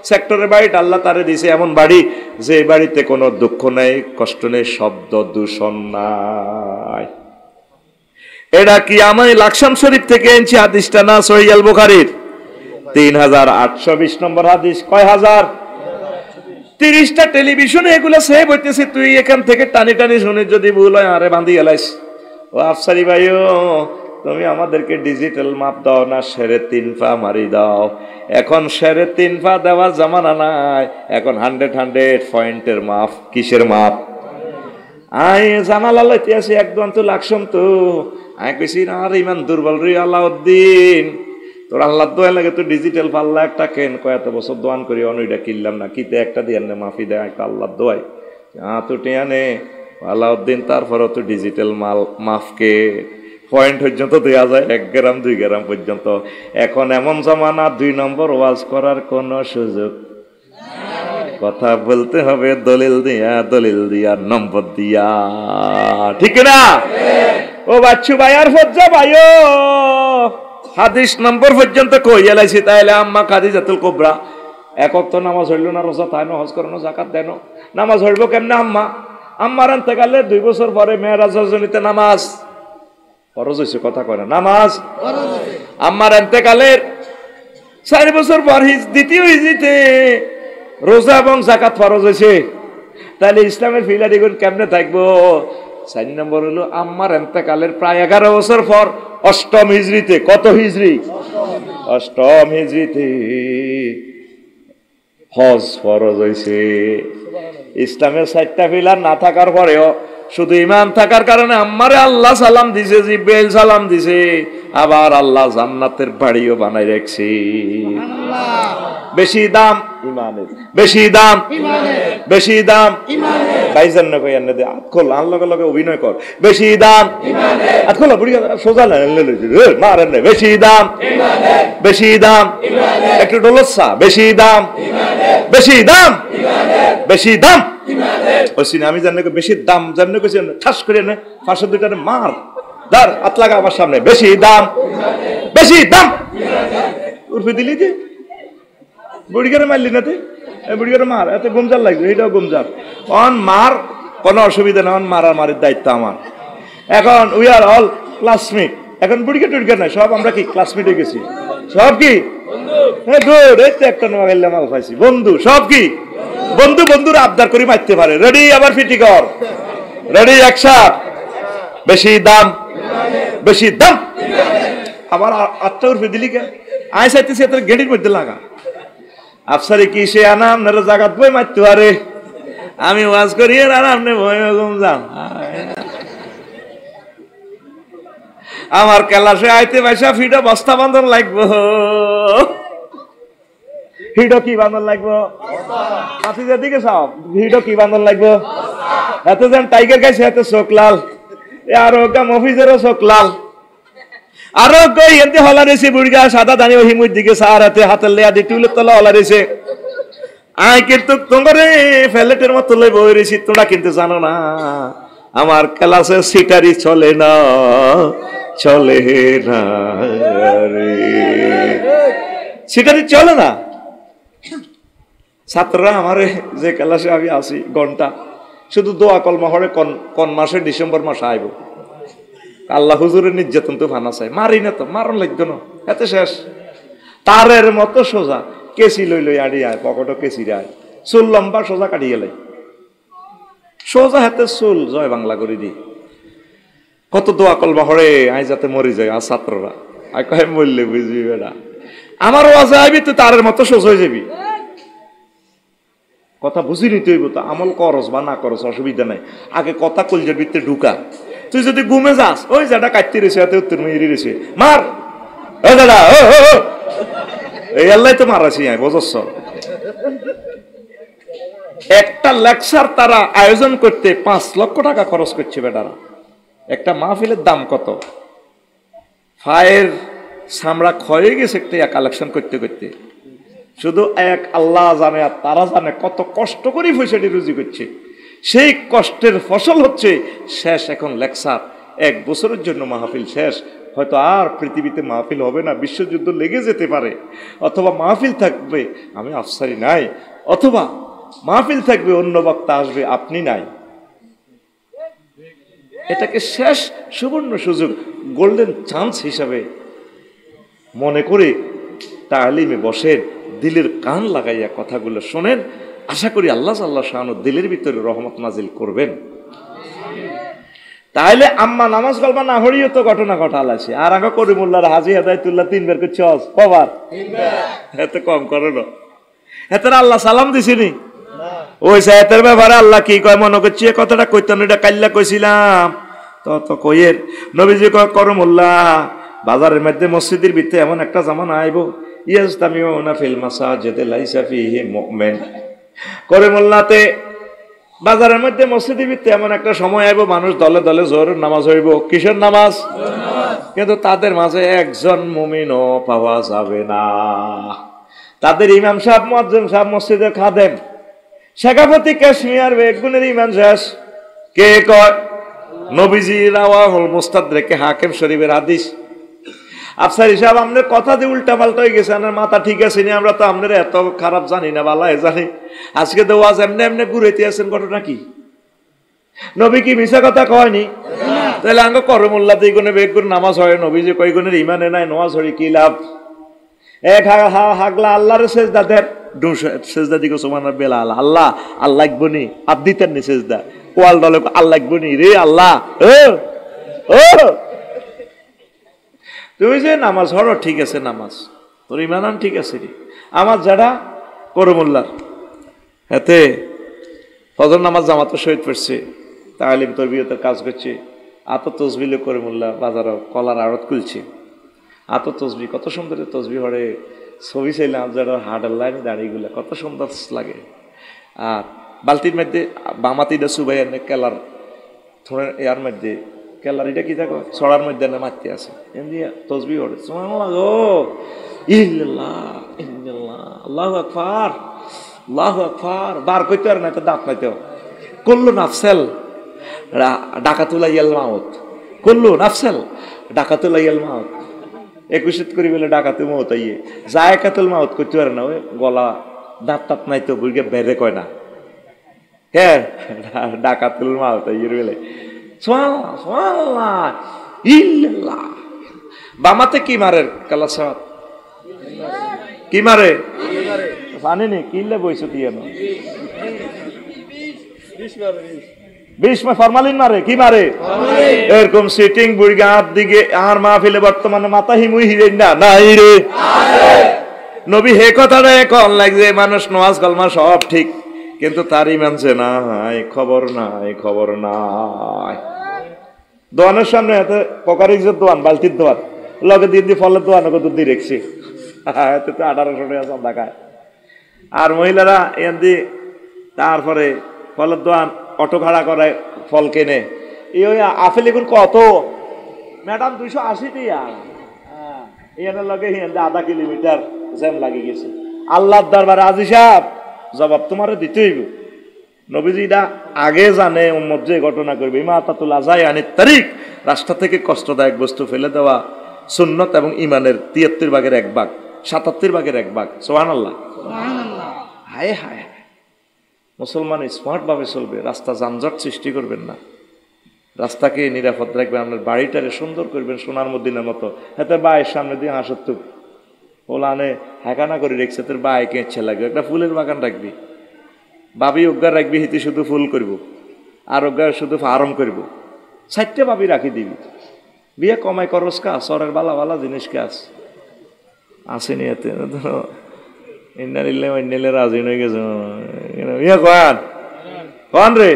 সেক্টরের বাড়িটা আল্লাহ তারে দিছে, এমন বাড়ি যে বাড়িতে কোনো দুঃখ নেই, কষ্ট নেই, শব্দ দূষণ নাই। এটা কি আমি লাকসাম শরীফ থেকে এনেছি, হাদিসটা না সহিহ আল বুখারীর 3820 নম্বর হাদিস। কয় হাজার? 30টা টেলিভিশনে এগুলো সেভ হইতেছে, তুই এখান থেকে টানি টানি শুনে যদি ভুল হয় আরে বাঁধি গেলাইস। ও আফসারি ভাইও তুমি আমাদেরকে ডিজিটাল মাপ দাও না, 3.5 পা মারি দাও। এখন 3.5 পা দেওয়ার জামানা নাই, এখন 100 পয়েন্টের মাপ। কিসের মাপ? আই জানালা লইতে আছি একদম তো লাগছম তো। আমি কইছি আর ইমান দুর্বল রে আলাউদ্দিন, তোর আল্লাহ দোয়া লাগে তো ডিজিটাল পাল্লা একটা কেন, কয়েক বছর দোয়ান করি অনইটা কিনলাম না, কিতে একটা দিয়ে নে মাফি দেয় একটা আল্লাহ দোয়াই তো টিয়া নে আলাউদ্দিন। তারপরও তো ডিজিটাল মাল মাফকে পয়েন্ট পর্যন্ত দেওয়া যায় 1 গ্রাম 2 গ্রাম পর্যন্ত। এখন এমন জমানা 2 নম্বর ওয়াজ করার কোনো সুযোগ, কথা বলতে হবে দলিল দিয়া নম্বর দিয়া, ঠিক না? ও বাচ্চু ভাই আর ফজ্জা ভাইও হাদিস নম্বর পর্যন্ত কই এলাইছি, তাইলে আম্মা খাদিজাতুল কুবরা একক তো নামাজ হইল না, রোজা তাই না, হজ করানো, জাকাত দেন, নামাজ হইব কেমনে? আম্মার ইন্তেকালের 2 বছর পরে মেরাজ রজনীতে নামাজ ফরজ হয়েছে, কথা কয় না, নামাজ আম্মার ইন্তেকালের 4 বছর পর দ্বিতীয় হিজরিতে রোজা এবং জাকাত ফরজ হয়েছে। তাহলে ইসলামের ফিলারিগুন কেমনে থাকবো? 4 নম্বর হলো আম্মার ইন্তেকালের প্রায় 11 বছর পর 8ম হিজরিতে, কত হিজরি? 8ম হিজরিতে হজ ফরজ হয়েছে। ইসলামের 4টা পিলার না থাকার পরেও শুধু ইমান থাকার কারণে আমারে আল্লাহ সালাম দিছে, জিব্রাইল সালাম দিছে, আবার আল্লাহ জান্নাতের বাড়িও বানাই রাখছে। বেশি দাম ইমানের, বেশি দাম ইমানের, বেশি দাম ইমানের। ভাইজান না কই এনে দে আতখল আন লগে লগে অভিনয় কর, বেশি দাম ইমানের। আতখল বুড়ি সোজা না মারেন না, বেশি দাম ইমানের, বেশি দাম ইমানের। একটু ডলসা, বেশি দাম ইমানের, বেশি দাম ইমানের, বেশি দাম ইমানের। ওসিনে আমি জানি বেশি দাম জানি কইছেন, ঠাস করে না ফাঁসে দুইটারে মার দার হাত লাগা আমার সামনে, বেশি দাম ইমানের, বেশি দাম ইমানের। উর্ফে দিলি যে বুড়িগারে মারলি না, বুড়িগারে মার, এত গুমজার লাগবে, এটাও গুমজার। অন মার, কোনো অসুবিধা নেই, অন মারার মারের দায়িত্ব আমার। এখন উই আর অল ক্লাসমেট, এখন বুড়িকে টুড়িকে নাই, সব আমরা কি ক্লাসমেটে গেছি, সব কি গুড, এই তো একটা নোয়াগাইলে মাল পাইছি, বন্ধু, সব কি বন্ধু। বন্ধুর আবদার করে মারতে পারে। রেডি, আবার ফিটি কর, রেডি, একসাথ, বেশি দাম, বেশি দাম। আবার 8টা উর্ফে দিলি কে? আয় চাইতেছি এত গেটির মধ্যে লাগা আফসারি কি সে আনা আপনারা জাগাত বই মারতে পারে, আমি ওয়াজ করি আর আপনি বই যান। আমার ক্লাসে আইতে পয়সা ফিডো বস্তা বান্ধন লাগবো, ফিডো কি বান্ধন লাগবো? হাতিদের দিকে সব ফিডো কি বান্ধন লাগবো? এত যেন টাইগার গাইছে, এত চোখ লাল, আরো মফিজেরও চোখ লাল, আরো কই এতে হলা রেছে বুড়িগা সাদা দানি হিমুর দিকে সার হাতে হাতের লেয়া দিয়ে টুলের তলা হলা রেছে। আয় কিন্তু তোমরে ফ্যালেটের মতো লই বই রেছি, তোমরা কিন্তু জানো না আমার ক্লাসে সিটারি চলে না, চলে না রে, সিটারি চলে না। ছাত্ররা আমারে যে ক্লাসে আমি আসি ঘন্টা শুধু দোয়া কলমা হরে কোন মাসে, ডিসেম্বর মাসে আইব, আল্লাহ হুজুরের নির্যাতন তো ফানা চাই, মারি না তো, মারণ লাগতো না, এত শেষ। তারের মতো সোজা কেসি লই লই আড়ি আয়, পকেটও কেসি আয়, চুল লম্বা সোজা কাটিয়ে লাই, সোজা হাতে চুল, জয় বাংলা করে দি। কত দোয়া কলমা হরে আই যাতে মরি যায়। আর ছাত্ররা আই কহে মরলে বুঝবি বেড়া, আমার ওয়াজে আইবি তুই তারের মতো সোজা হয়ে যাবি। কথা বুঝি নিতে হইব তো, আমল করস বা না করস অসুবিধা নাই, আগে কথা কলজের ভিতরে ঢুকা। তুই যদি ঘুমে যাস, ওই যেটা কাটতে রয়েছে এত উত্তর মেয়ে রয়েছে, মার ও দাদা, এই আল্লাহ তো মারাছি বুঝছ। একটা লেকচার তারা আয়োজন করতে 5 লক্ষ টাকা খরচ করছে বেটারা। একটা মাহফিলের দাম কত? ফায়ের চামড়া ক্ষয়ে গেছে একটা কালেকশন করতে করতে। শুধু এক আল্লাহ জানে আর তারা জানে কত কষ্ট করে পয়সাটি রুজি করছে। সেই কষ্টের ফসল হচ্ছে শেষ এখন লেকচার। 1 বছরের জন্য মাহফিল শেষ, হয়তো আর পৃথিবীতে মাহফিল হবে না, বিশ্বযুদ্ধ লেগে যেতে পারে, অথবা মাহফিল থাকবে আমি আফসারি নাই, অথবা মাহফিল থাকবে অন্য বক্তা আসবে আপনি নাই। এটাকে শেষ সুবর্ণ সুযোগ, গোল্ডেন চান্স হিসাবে মনে করে তালিমে বসেন, দিলের কান লাগাইয়া কথাগুলো শোনেন। আশা করি আল্লাহ শাহ দিলের ভিতরে রহমত নাজিল করবেন। তাহলে আম্মা নামাজ কালবা না হরিও তো ঘটনা ঘটালাছে আর আগে করিমুল্লার হাজি হেদায়তুল্লাহ 3 বার করছে কবার 3 বার এত কম করো না এত আল্লাহ সালাম দিছিনি ওই সায়াতের ব্যাপারে আল্লাহ কি কয় মনে করছি এই কথাটা কইতাম এটা কাল্লা কইছিলাম তো কইয়ের নবীজি কয় করিমুল্লাহ বাজারের মধ্যে মসজিদের ভিতরে এমন একটা জামানা আইব ইয়াজতামিউনা ফিল মাসাজিদি লাইসা ফিহি মুমিন করিমুল্লাহতে বাজারের মধ্যে মসজিদের ভিতরে এমন একটা সময় আইব মানুষ দলে দলে জোহরের নামাজ হইব কিসের নামাজ কিন্তু তাদের মাঝে একজন মুমিনও পাওয়া যাবে না তাদের ইমাম সাহেব মুয়াজ্জিন সাহেব মসজিদের খাদেম শেখাপতি কাশ্মীর বেগুনের ইমাম শেষ কে কয় নবীজি রাওয়াহুল মুস্তাদরাকে হাকিম শরীফের হাদিস আফসার হিসাব আমাদের কথা দিয়ে উল্টা পাল্টা হয়ে গেছে আমার মাথা ঠিক আছে নি আমরা তো আমাদের এত খারাপ জানি না বালা জানি আজকে তো ওয়াজ এমনি এমনি ঘুরেতে আছেন ঘটনা কি নবী কি মিছা কথা কয়নি তাহলে আঙ্গ করিমুল্লাহ দিয়ে গুনে বেগুন নামাজ হয় নবীজি কয় গুণের ইমানে নাই নামাজ হরি কি লাভ এক হাগলা আল্লাহর সেজদা দেন সেজদা দিকে সুবহান রাব্বিল আলা আল্লাহ আল্লাহ লাগবনি আপ দিতেন নি সেজদা কোয়াল দলে আল্লাহ লাগবনি রে আল্লাহ ও তুমি যে নামাজ হরো ঠিক আছে নামাজ তোর ইমানান ঠিক আছে রে আমার যারা করিমুল্লাহ হাতে ফজর নামাজ জামাতে শহীদ পড়ছে তালিম তরবিয়তের কাজ করছে আত তসবিল করিমুল্লাহ বাজার কলার আড়ত খুলছে আত তসবি কত সুন্দর তসবি হরে ছবি চাইলাম যারা হাডার লাইন দাঁড়িয়েগুলা কত সুন্দর লাগে আর বালতির মধ্যে বামাতিটা সুবাই এনে কেলার থোড়ে ইয়ার মধ্যে কেলার এটা কি থাকো ছড়ার মধ্যে এনে মারতে আছে এমনি তসবি হরে আল্লাহু আকবার আল্লাহু আকবার বার কইতে আর না তো দাঁত নাইতেও কুল্লু নাফসাল ডাকাতুলাইয়াল মাউত কুল্লু নাফসাল ডাকাতুলাইয়াল মাউত 21 করি বলে ডাকাতে মত আইয়ে জায়কাতুল মাউত করতে পারে না ওই গলা দাঁত টাত নাই তো বুড়িকে বেড়ে কয় না হ্যাঁ ডাকাতুল মাউত আইয়ে বলে সুবহানাল্লাহ সুবহানাল্লাহ ইল্লাল্লাহ বামাতে কি মারে কালা সাত কি মারে জানি নি কিল্লে বইছো দিয়ে না 20 মে ফরমালিন মারে কি মারে এরকম সিটিং বুড়িগা হাত দিকে আর মাহফিলে বর্তমানে মাথা হিমুই হিরেন না নাই রে নবী হে কথাটা এখন লাগছে মানুষ নামাজ কালমা সব ঠিক কিন্তু তার ইমান যে নাই খবর নাই দোয়ানের সামনে এত পকারিজের দোয়ান বালতির দোয়ান লগে দিয়ে ফলের দোয়ান কত দিয়ে রেখছি এতে তো 1800 টাকা চাঁদা খায় আর মহিলারা এমনি তারপরে ফলের দোয়ান অটো ভাড়া করে ফল কেনে এই ওই আপেল এখন কত ম্যাডাম 280 টাকা এখানে লগে আধা কিলোমিটার জ্যাম লাগে গেছে আল্লাহর দরবারে আজি সাহেব জবাব তোমারে দিতে হইব নবীজিটা আগে জানে উম্মত যে ঘটনা করবে ইমাতাতুল আযাই আনিত তারিক রাস্তা থেকে কষ্টদায়ক বস্তু ফেলে দেওয়া সুন্নত এবং ইমানের 73 ভাগের 1 ভাগ 77 ভাগের 1 ভাগ সুবহানাল্লাহ সুবহানাল্লাহ হায় হায় মুসলমান স্মার্ট ভাবে চলবে রাস্তা যানজট সৃষ্টি করবেন না রাস্তাকে নিরাপদ রাখবেন আপনার বাড়িটারে সুন্দর করবেন সোনার মদিনার মতো হাতে বায়ের সামনে দিয়ে হাসত ওলানে হ্যাকানা করে রেখেছে তোর বায়ে কেঁচে লাগবে একটা ফুলের বাগান রাখবি বাবি অজ্ঞা রাখবি হিতে শুধু ফুল করব আর অজ্ঞা শুধু ফার্ম করব 4টে বাবি রাখি দিবি বিয়ে কমাই করস কাজ সরের বালা বালা জিনিস কাজ আসেনি এতে ইন্নালিল্লাহ রাজি হয়ে গেছে ইয়া কন রে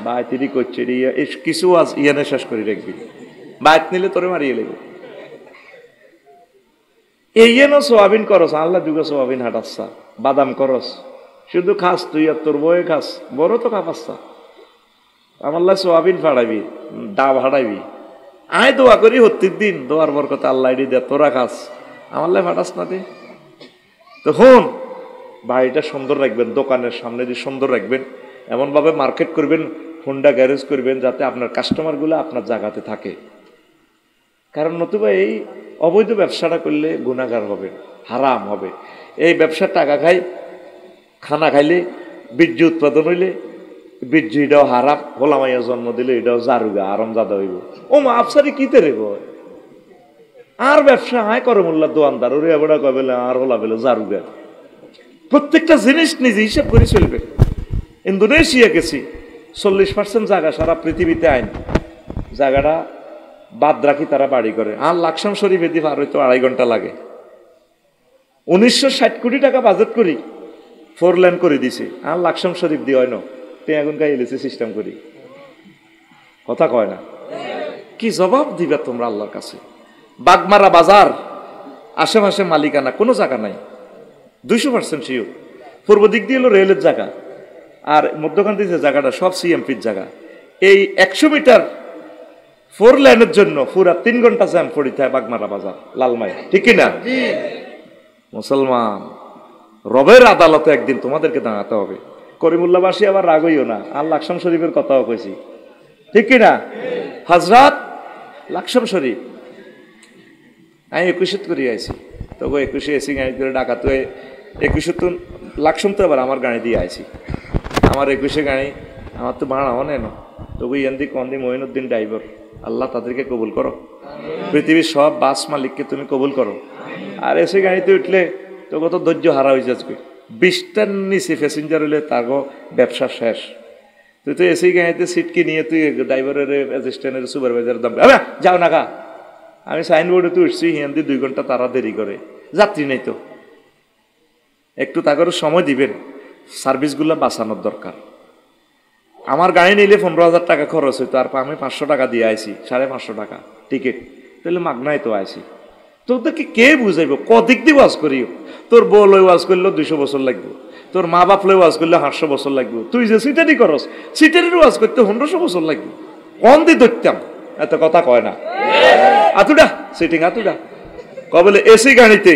ভাই তিরি করছে কিছু আজ ইয়ানে শেষ করে রাখবি বাইত নিলে তোরে মারিয়ে লেগে এই সোয়াবিন করস আল্লাহ যুগে সোয়াবিন হাঁটাচ্ছা বাদাম করস শুধু খাস তুই আর তোর বয়ে খাস বড় তো খাপাচ্ছা আমার সোয়াবিন ফাড়াবি ডাব হাঁটাইবি আয় দোয়া করি প্রত্যেক দিন দোয়ার বরকত আল্লাহ দে তোরা খাস আমার লাই ফাটাস না দে তখন বাড়িটা সুন্দর রাখবেন দোকানের সামনে দিয়ে সুন্দর রাখবেন এমনভাবে মার্কেট করবেন হোন্ডা গ্যারেজ করবেন যাতে আপনার কাস্টমারগুলো আপনার জায়গাতে থাকে কারণ নতুবা এই অবৈধ ব্যবসাটা করলে গুনাহগার হবে হারাম হবে এই ব্যবসার টাকা খাই খানা খাইলে বীর্য উৎপাদন হইলে বীর্য এটাও হারাম হোলামাইয়া জন্ম দিলে এটাও জারুগা আরামজাদা হইব ও মা আফসারি কিতে রে আর ব্যবসা আয় করে মোল্লা দোয়ানদার ওরে এবড়া কয় বলে আর হোলা বলে জারুগা প্রত্যেকটা জিনিস নিজে হিসাব করে চলবে ইন্দোনেশিয়া গেছি 40% জায়গা সারা পৃথিবীতে আইন জায়গাটা বাদ রাখি তারা বাড়ি করে। আর লাকসাম শরীফে দিয়ে পার হইতো 2.5 ঘন্টা লাগে। 1960 কোটি টাকা বাজেট করি 4 লেন করে দিছে। আর লাকসাম শরীফ দিয়ে হয় না, এখন গাই এলেছে সিস্টেম করি। কথা কয় না, কি জবাব দিবে তোমরা আল্লাহর কাছে? বাগমারা বাজার আশেপাশে মালিকানা কোনো জায়গা নাই, 200% শিওর। পূর্ব দিক দিয়ে হলো রেলের জায়গা, আর মধ্যখান দিয়ে যে জায়গাটা সব সিএমপির জায়গা। এই 100 মিটার 4 লেনের জন্য পুরা 3 ঘন্টা জ্যাম পড়িতে হয় বাগমারা বাজার লালমাই, ঠিক কিনা? মুসলমান, রবের আদালতে একদিন তোমাদেরকে দাঁড়াতে হবে। করিমুল্লাহবাসী আবার রাগ হইও না, আর লাকসাম শরীফের কথাও কইছি, ঠিক কিনা? হযরত লাকসাম শরীফ আমি 21 করি আইছি, তবে 21 এসি গাড়ি করে ঢাকা তো 21 তো লাকসাম তো আবার আমার গাড়ি দিয়ে আইছি। আমার 21 গাড়ি আমার তো ভাড়াও নেন, তবু ইয়ান্দি কন্দি মঈনুদ্দিন ড্রাইভার, আল্লাহ তাদেরকে কবুল করো। পৃথিবীর সব বাস মালিককে তুমি কবুল করো। আর এসে গাড়িতে উঠলে তো কত ধৈর্য হারা হয়ে যাচ্ছে। 20টার নিচে প্যাসেঞ্জার হইলে তার ব্যবসা শেষ। তুই তো এসি গাড়িতে সিটকে নিয়ে তুই ড্রাইভারের অ্যাসিস্ট্যান্টের সুপারভাইজার দাম যাও না কা। আমি সাইনবোর্ডে তো উঠছি, হিন্দি 2 ঘন্টা তারা দেরি করে, যাত্রী নেই তো। একটু তাকে সময় দিবেন, সার্ভিসগুলো বাঁচানোর দরকার। আমার গাড়ি নিলে 15,000 টাকা খরচ হইতো, আর আমি 500 টাকা দিয়ে আইছি, 550 টাকা টিকিট, তাহলে মাগনাই তো আইছি। তোদেরকে কে বুঝাইব? কদিক দিয়ে ওয়াজ করিও? তোর বউ লই ওয়াজ করলেও 200 বছর লাগবে, তোর মা বাপ লই ওয়াজ করলে 800 বছর লাগবে। তুই যে সিটারি করস, সিটারির ওয়াজ করতে 100 বছর লাগবে। কম দিয়ে ধরতাম, এত কথা কয় না। আতুডা সিটিং আতুডা কবলে এসি গাড়িতে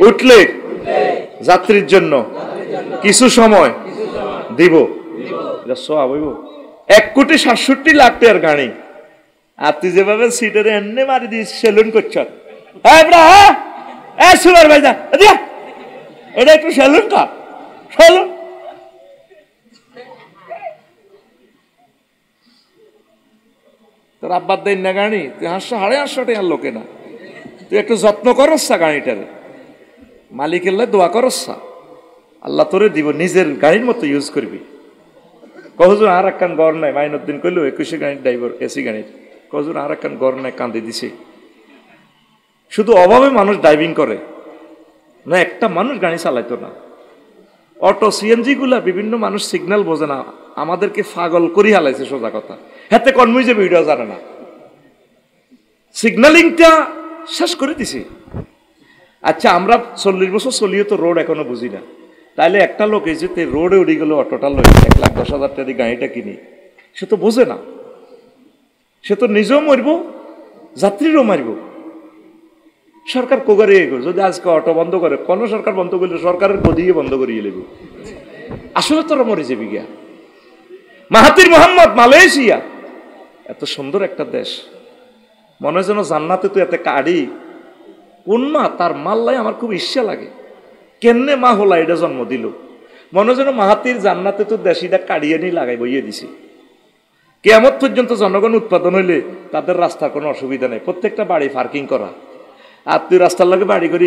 উঠলে যাত্রীর জন্য কিছু সময় দিব, 1,67,00,000 টাকার গাড়ি, আর তুই যেভাবে সিটের এমনি মারি দিস সেলুন করছ, এটা একটু সেলুন কার সেলুন। তোর আব্বার দেন না গাড়ি, তুই 850 টাকার লোকে না, তুই একটু যত্ন করস গাড়িটার, মালিকের দোয়া করস, আল্লাহ তোরে দিব, নিজের গাড়ির মতো ইউজ করবি। কহজুর আর একখান গড় নাই, মাইনুদ্দিন কইল 21 গাড়ির ড্রাইভার এসি গাড়ির, কহজুর আর একখান গড় নাই, কান্দে দিছে। শুধু অভাবে মানুষ ড্রাইভিং করে না, একটা মানুষ গাড়ি চালাইতো না। অটো সিএনজি গুলা বিভিন্ন মানুষ সিগন্যাল বোঝে না, আমাদেরকে পাগল করি হালাইছে, সোজা কথা। হাতে কনমুই যে ভিডিও জানে না, সিগন্যালিংটা শেষ করে দিছে। আচ্ছা, আমরা 40 বছর চলিও তো রোড এখনো বুঝি না, তাইলে একটা লোক এই যে রোডে উড়ে গেল, অটোটা লই 1,10,000 টাকা দিয়ে গাড়িটা কিনি, সে তো বোঝে না, সে তো নিজেও মরব, যাত্রীরও মারব। সরকার কোগারে যদি আজকে অটো বন্ধ করে, কোন সরকার বন্ধ করলে সরকারের গদিয়ে বন্ধ করিয়ে লেব। আসলে তোরা মরে যাবি গিয়া। মাহাতির মোহাম্মদ, মালয়েশিয়া, এত সুন্দর একটা দেশ, মনে হয় যেন জান্নাতে তো এত কাড়ি কোন মা তার মাল্লাই, আমার খুব ইচ্ছা লাগে কেমনে মা হলা এটা জন্ম দিল। মনে হয় যেন মাহাতির জান্নাতে তো দেশিটা কাড়িয়ে নিয়ে লাগাই বইয়ে দিছে। কিয়ামত পর্যন্ত জনগণ উৎপাদন হইলে তাদের রাস্তার কোনো অসুবিধা নেই, প্রত্যেকটা বাড়ি পার্কিং করা। আর তুই রাস্তার লগে বাড়ি করে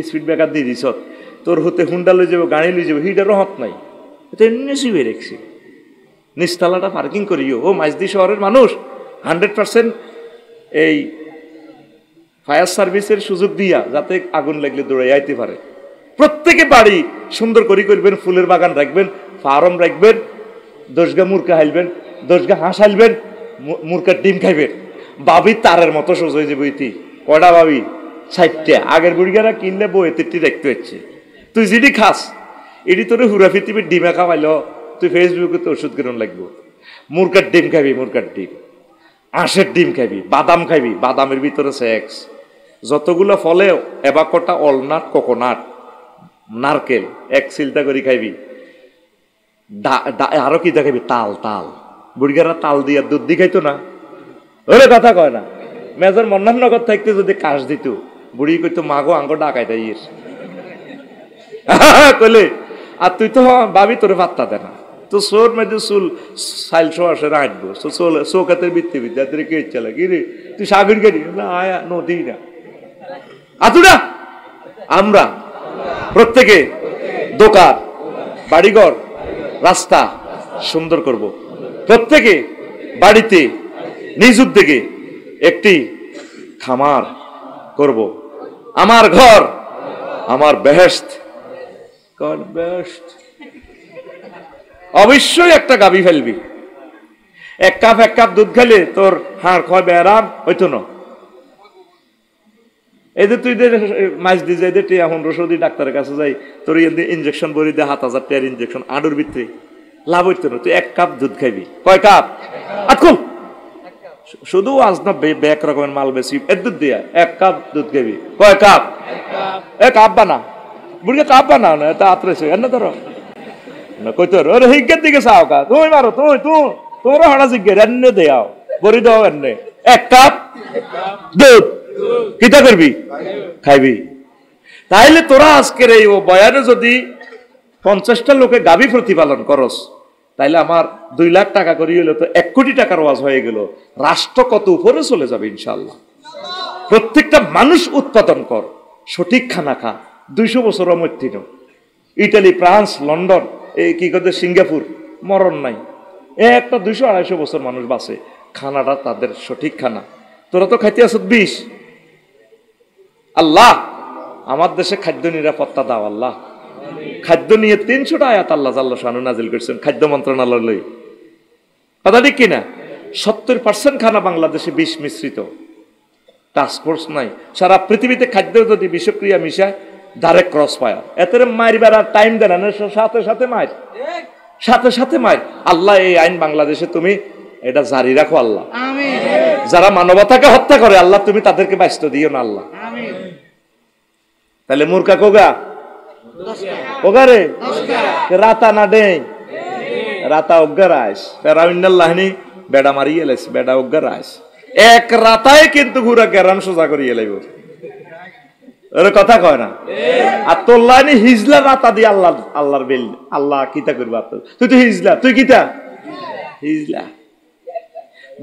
স্পিড ব্রেকার দিয়ে দিস, তোর হতে হুন্ডা লই যাবো, গাড়ি লই যাবো, হিটারও হাত নাই, এটা এমনি শুয়ে রেখছি। নিচতলাটা পার্কিং করিও। ও মাইজদি শহরের মানুষ 100% এই ফায়ার সার্ভিসের সুযোগ দিয়া, যাতে আগুন লাগলে দৌড়ে আইতে পারে। প্রত্যেকে বাড়ি সুন্দর করে করবেন, ফুলের বাগান রাখবেন, ফার্ম রাখবেন, 10 গা মুরগা হাইলবেন, 10 গা হাঁস হাইলবেন, মুরগার ডিম খাইবেন। বাবি তারের মতো সোজ হয়ে যাবে। ইতি কটা ভাবি 60টা, আগের বুড়িগারা কিনলে বউ এতে দেখতে হচ্ছে। তুই যেটি খাস এটি তোর হুরা পৃথিবীর ডিমে খাওয়াইল, তুই ফেসবুকে তো ওষুধ কিরণ লাগবো। মুরগার ডিম খাবি, মুরগার ডিম, আঁশের ডিম খাবি, বাদাম খাবি, বাদামের ভিতরে সেক্স, যতগুলো ফলে এবাকটা, অলনাট, কোকোনাট, নারকেল এক সিলটা করে খাইবি। আরো কি দেখাবি? তাল, তাল। বুড়িগারা তাল দিয়া দুধ দি খাইতো না, ওরে কথা কয় না। মেজর মন্নাননগর থাকতে যদি কাশ দিত, বুড়ি কইতো মাগো আঙ্গ ডাকাই তাই কইলে, আর তুই তো ভাবি তোরে পাত্তা দে না, তো সোর মেয়েদের চুল সাইল শোয়াশে রাখবো, চৌকাতের বৃত্তি বিদ্যা কে ইচ্ছা লাগে রে, তুই সাগর গেলি না, আয়া নদী না। আতুরা আমরা প্রত্যেকে দোকান, বাড়িঘর, রাস্তা সুন্দর করব। প্রত্যেকে বাড়িতে নিজ উদ্যোগে একটি খামার করব, আমার ঘর আমার বেহেশত। অবশ্যই একটা গাভী ফেলবি, এক কাপ দুধ খেলে তোর হাড় খয় ব্যারাম হইতো না। এই যে তুই মাছ দিয়ে যাই দে এখন রসদি ডাক্তারের কাছে যাই, তোর ইঞ্জেকশন বড়ি দে 7,000 টাকার ইঞ্জেকশন আডুর ভিতরে লাভ হইতো না। তুই 1 কাপ দুধ খাইবি। কয় কাপ? আকুল শুধু আজ না ব্যাক রকমের মাল বেশি এর দুধ দিয়া 1 কাপ দুধ খাইবি। কয় কাপ? 1 কাপ বানা বুড়িকে কাপ বানাও না, এটা আত্রেছে এর না ধরো না কই তোর ওরে হিগের দিকে চাও কা তুমি মারো তুই তোর হাড়া জিজ্ঞের এনে দেও বড়ি দাও এনে 1 কাপ দুধ কিতা করবি? খাইবি। তাইলে তোরা আজকের এই বয়ানে যদি 50টা লোকে গাভী প্রতিপালন করস, তাইলে আমার 2 লাখ টাকা করে হইলে তো 1 কোটি টাকার ওয়াজ হয়ে গেল। রাষ্ট্র কত উপরে চলে যাবে ইনশাআল্লাহ। প্রত্যেকটা মানুষ উৎপাদন কর, সঠিক খানা খা। 200 বছর মধ্যে ইটালি, ফ্রান্স, লন্ডন, এই কি করতে সিঙ্গাপুর মরণ নাই, একটা 200-250 বছর মানুষ বাঁচে। খানাটা তাদের সঠিক খানা। তোরা তো খাইতে আসত 20। আল্লাহ আমার দেশে খাদ্য নিরাপত্তা দাও আল্লাহ। খাদ্য নিয়ে 300টা আয়াত আল্লাহ জাল্লা শানু নাজিল করেছেন খাদ্য মন্ত্রণালয় লই। কথা ঠিক কিনা? 70% খানা বাংলাদেশে বিষ মিশ্রিত, টাস্কফোর্স নাই। সারা পৃথিবীতে খাদ্য যদি বিষক্রিয়া মিশায় ডাইরেক্ট ক্রস ফায়ার। এতে মারবার আর টাইম দেন না, সাথে সাথে মার। আল্লাহ এই আইন বাংলাদেশে তুমি এটা জারি রাখো আল্লাহ। যারা মানবতাকে হত্যা করে আল্লাহ তুমি তাদেরকে বাঁচত দিও না আল্লাহ। তাহলে মূর্খা কোগা ওগারে রাতা না ডে রাতা অজ্ঞার আইস ফেরাউন্নাল্লাহনি বেড়া মারিয়ে এলাইস, বেড়া অজ্ঞার আইস এক রাতায় কিন্তু ঘুরা গেরাম সোজা করিয়ে লাইব। ওর কথা কয় না। আর তোল্লানি হিজলা রাতা দিয়ে আল্লাহর বেল আল্লাহ কিতা করবে আপনার? তুই তো হিজলা, তুই কিতা হিজলা।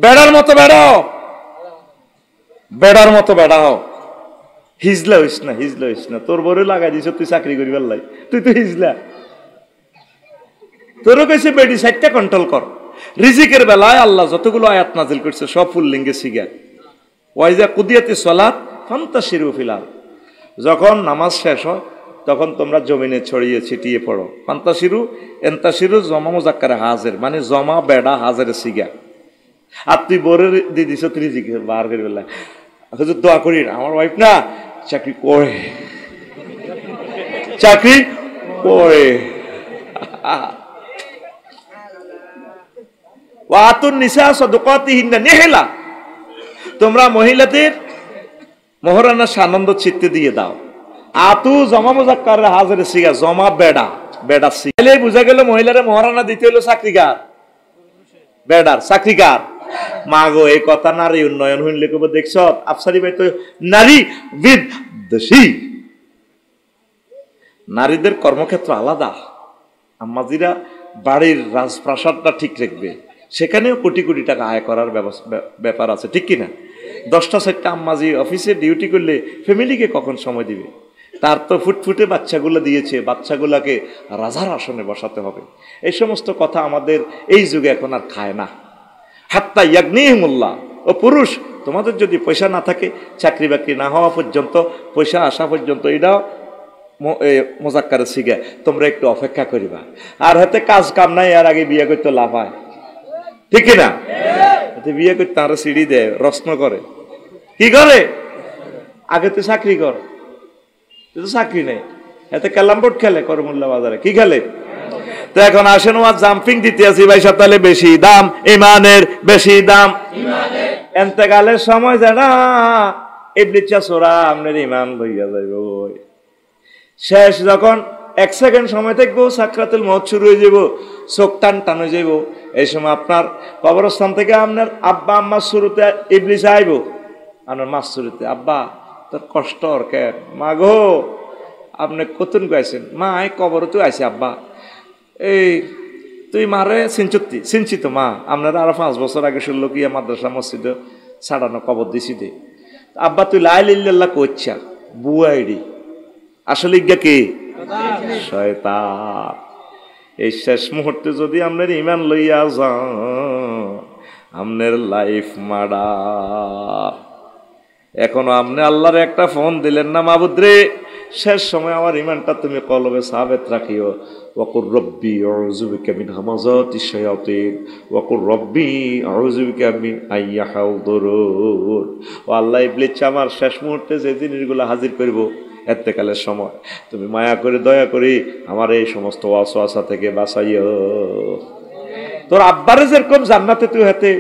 বেড়ার মতো বেড়াও, বেড়ার মতো বেড়াও, হিজলা হইস না, হিজলা হইস না। তোর বড় লাগাই দিছ তুই চাকরি করিবার লাই, তুই তো হিজলা। তোরও কইছে বেডি সাইডটা কন্ট্রোল কর। রিজিকের বেলায় আল্লাহ যতগুলো আয়াত নাজিল করছে সব ফুল্লিঙ্গে সিগা। ওয়াইজা কুদিয়াতি সালাত ফান্তাশিরু ফিল আরদ। যখন নামাজ শেষ হয় তখন তোমরা জমিনে ছড়িয়ে ছিটিয়ে পড়ো। ফান্তাশিরু এন্তাশিরু জমা মুজাক্কারে হাজির, মানে জমা বেড়া হাজির সিগা। আর তুই বড় দিয়ে দিছ তুই রিজিকের বার করি বেলায় হুজুর দোয়া করি আমার ওয়াইফ না চাকরি করে, চাকরি করে। ওয়াতুন নিসা সাদাকাতিহিন্না নিহলা, তোমরা মহিলাদের মোহরানা সানন্দ চিত্তে দিয়ে দাও। আতু জমা মুজাক্কার হাজির সিগা জমা বেড়া, বেড়া সিগা বুঝা গেল মহিলারে মোহরানা দিতে হলো চাকরিকার, বেড়ার চাকরিকার। মা গো এই কথা নারী উন্নয়ন হইলে কব দেখছ আফসারি ভাই তো নারী বিদ্বেষী। নারীদের কর্মক্ষেত্র আলাদা। আম্মাজিরা বাড়ির রাজপ্রাসাদটা ঠিক রাখবে, সেখানেও কোটি কোটি টাকা আয় করার ব্যাপার আছে, ঠিক কিনা? 10টা 4টা আম্মাজি অফিসে ডিউটি করলে ফ্যামিলিকে কখন সময় দিবে? তার তো ফুটফুটে বাচ্চাগুলো দিয়েছে, বাচ্চাগুলাকে রাজার আসনে বসাতে হবে। এই সমস্ত কথা আমাদের এই যুগে এখন আর খায় না। হাত্তা ইয়াগনিহিমুল্লাহ। ও পুরুষ, তোমাদের যদি পয়সা না থাকে, চাকরি বাকরি না হওয়া পর্যন্ত, পয়সা আসা পর্যন্ত, এটাও মোজাক্কারে শিখে তোমরা একটু অপেক্ষা করিবা। আর হাতে কাজ কাম নাই, আর আগে বিয়ে করতে লাভ হয়, ঠিক না? বিয়ে করতে আরো সিঁড়ি দেয়, রশ্ন করে, কি করে? আগে তুই চাকরি কর, তুই তো চাকরি নেই। এতে ক্যালাম বোর্ড খেলে করমুল্লা বাজারে, কি খেলে? তো এখন আসেন ওয়া জাম্পিং দিতে আছি ভাই সব, তাহলে বেশি দাম ইমানের, বেশি দাম এন্তেকালের সময় জানা ইবলিচ্ছা সোরা আপনার ইমান লইয়া যাইব। শেষ যখন 1 সেকেন্ড সময় থাকবো, সাকরাতুল মউত শুরু হয়ে যাব, চোখ টান টান হয়ে যাব। এই সময় আপনার কবরস্থান থেকে আপনার আব্বা আম্মার শুরুতে ইবলিস আইব, আপনার মাস শুরুতে, আব্বা তোর কষ্ট ওর কেন? মা গো আপনি কতন গাইছেন? মা এই কবর তো আইছে। আব্বা এই তুই মারে চিনছি তো মা, আপনারা আরো 5 বছর আগে শুনলো কি মাদ্রাসা মসজিদে ছাড়ানো কবর দিছি দে। আব্বা তুই লা ইলাহা ইল্লাল্লাহ কইছা বুয়াইডি, আসলে ইজ্ঞা কি শয়তান। এই শেষ মুহূর্তে যদি আপনার ইমান লইয়া যান, আমনের লাইফ মার্ডার। এখনো আপনি আল্লাহর একটা ফোন দিলেন না, মাবুদ রে শেষ সময় আমার ইমানটা তুমি কলবে সাবেত রাখিও। ওয়াকুর রব্বি আউযু বিকা মিন হামাযাতিশ শায়াতিন ওয়াকুর রব্বি আউযু বিকা মিন আইয়াহযুরুন। ও আল্লাহ, ইবলিস আমার শেষ মুহূর্তে যে জিনিসগুলো হাজির করব এতেকালের সময়, তুমি মায়া করে দয়া করে আমার এই সমস্ত ওয়াসওয়াসা থেকে বাঁচাইও। তোর আব্বারে যেরকম জান্নাতে তুই হাতে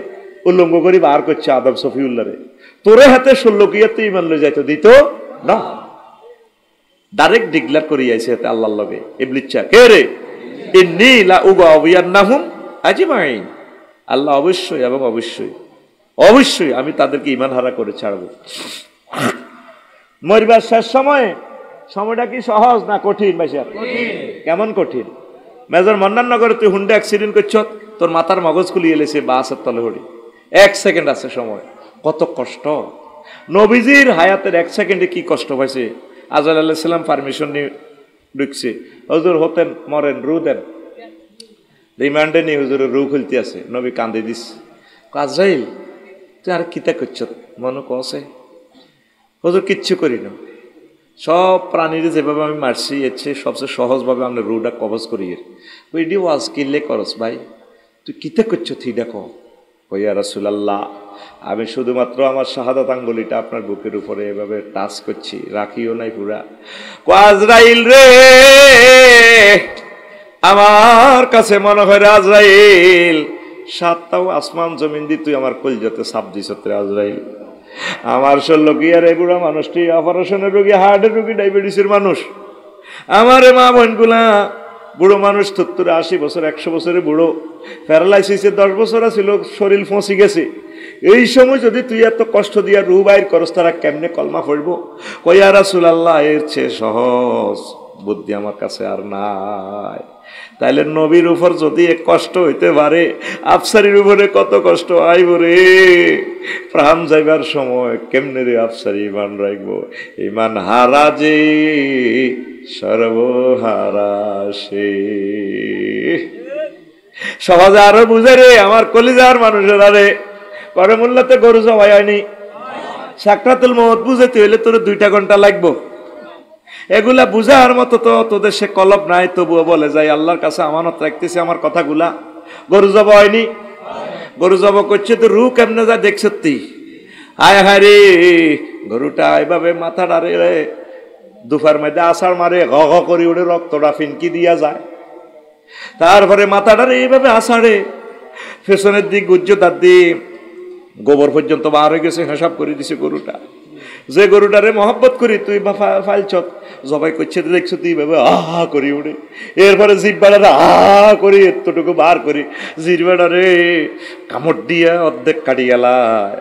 উল্লঙ্ঘ করি বার করছে আদম সফিউল্লাহ রে, তোরে হাতে 16 কিয়াতে ইমান লই যাইতো দিত না। ডাইরেক্ট ডিক্লেয়ার করি আইছে হাতে আল্লাহর লগে ইবলিস কে রে, ইন্নী লা উগাউয়ান্নাহুম আজমাইন। আল্লাহ অবশ্যই এবং অবশ্যই অবশ্যই আমি তাদেরকে ইমান হারা করে ছাড়ব। মরবার শেষ সময়ে, সময়টা কি সহজ না কঠিন ভাই? কেমন কঠিন? মেজর মন্নাননগরে তুই হুন্ডা অ্যাক্সিডেন্ট করছ, তোর মাথার মগজ খুলিয়ে এলেছে বাসের তলে হড়ি, 1 সেকেন্ড আছে সময়, কত কষ্ট। নবীজির হায়াতের 1 সেকেন্ডে কি কষ্ট পাইছে। আজরাইল আলাইহিস সালাম পারমিশন নিয়ে ঢুকছে, হুজুর হতেন মরেন রু দেন, রিমান্ডে নিয়ে হুজুরের রু খুলতে আছে। নবী কান্দে দিস, আজরাইল তুই আর কিতা করছ? মনে কছে হুজুর কিচ্ছু করি না, সব প্রাণীর যেভাবে আমি মারছি এর চেয়ে সবচেয়ে সহজভাবে আমরা রুটা কবজ করি। ওইডি ওয়াজ কিনলে করস ভাই, তুই কিতা করছ? তুই দেখো ইয়া রাসূলুল্লাহ, আমি শুধুমাত্র আমার শাহাদাত আঙ্গুলিটা আপনার বুকের উপরে এভাবে টাচ করছি, রাখিও নাই পুরা। আজরাইল রে, আমার কাছে মনে হয় আজরাইল 7টাও আসমান জমিন দি তুই আমার কলজাতে চাপ দিছ রে আজরাইল। আমার 16 কি আর এগুলা মানুষটি অপারেশনের রোগী, হার্টের রোগী, ডায়াবেটিসের মানুষ, আমার মা বোনগুলা বুড়ো মানুষ, 70 80 বছর 100 বছরে বুড়ো, প্যারালাইসিসে 10 বছর ছিল, শরীর ফসি গেছে। এই সময় যদি তুই এত কষ্ট দিয়া রু বাইর করস, তারা কেমনে কলমা পড়ব? ইয়া রাসূলুল্লাহ, এর চেয়ে সহজ বুদ্ধি আমার কাছে আর নাই। তাইলে নবীর উপর যদি এক কষ্ট হইতে পারে, আফসারির উপরে কত কষ্ট আইব রে। প্রাণ যাইবার সময় কেমনে রে আফসারি ইমান রাখবো? ইমান হারা যে সর্বহারা সে। সহজে আরো বুঝে রে আমার কলিজার মানুষেরা রে, করে মোল্লাতে গরু জবাই হয়নি, সাকরাতুল মউত বুঝাইতে হইলে তোর 2টা ঘন্টা লাগবো। এগুলা বুঝার মতো তো তোদের সে কলব নাই, তবুও বলে যাই আল্লাহর কাছে আমানত রাখতেছি আমার কথাগুলা। গরু জবাই হয়নি, গরু জবাই করছে তো রু কেমনে যা দেখছ তুই? আয় হায় রে, গরুটা এভাবে মাথা ডারে রে, দুফার মধ্যে আষাঢ় মারে, ঘ ঘ করে উড়ে রক্তটা ফিনকি দিয়া যায়। তারপরে মাথাটারে এইভাবে আষাঢ়ে পেছনের দিক উজ্জ্বতার দিক গোবর পর্যন্ত বার হয়ে গেছে, হিসাব করে দিছে গরুটা। যে গরুটারে মহব্বত করি তুই বা ফাইলছ জবাই করছে, দেখছো তুই ভাবে আহা করি উড়ে। এরপরে জিব্বাটারে আহা করি এতটুকু বার করি, জিব্বাটারে কামড় দিয়া অর্ধেক কাটি গেলায়,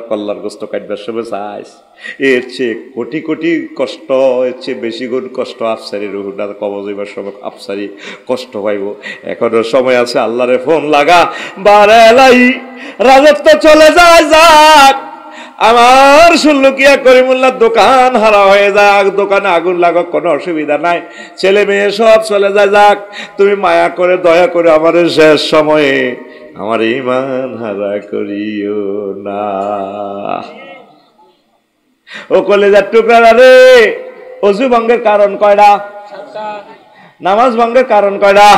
কল্লার গোস্ত কাটবার সময় চাইস। এর চেয়ে কোটি কোটি কষ্ট, এর চেয়ে বেশি গুণ কষ্ট আফসারি রুহুটা কবজ হইবার সময় আফসারি কষ্ট পাইব। এখনো সময় আছে, আল্লাহরে ফোন লাগা, বারেলাই রাজত্ব চলে যায় যাক, আমার 16 কিয়া করিমুল্লাহর দোকান হারা হয়ে যাক, দোকানে আগুন লাগাক, কোনো অসুবিধা নাই, ছেলে মেয়ে সব চলে যায় যাক, তুমি মায়া করে দয়া করে আমার শেষ সময়ে আমার ইমান হারা করিও না। ও কলেজার টুকরা রে, অজু ভঙ্গের কারণ কয়টা? নামাজ ভঙ্গের কারণ কয়টা?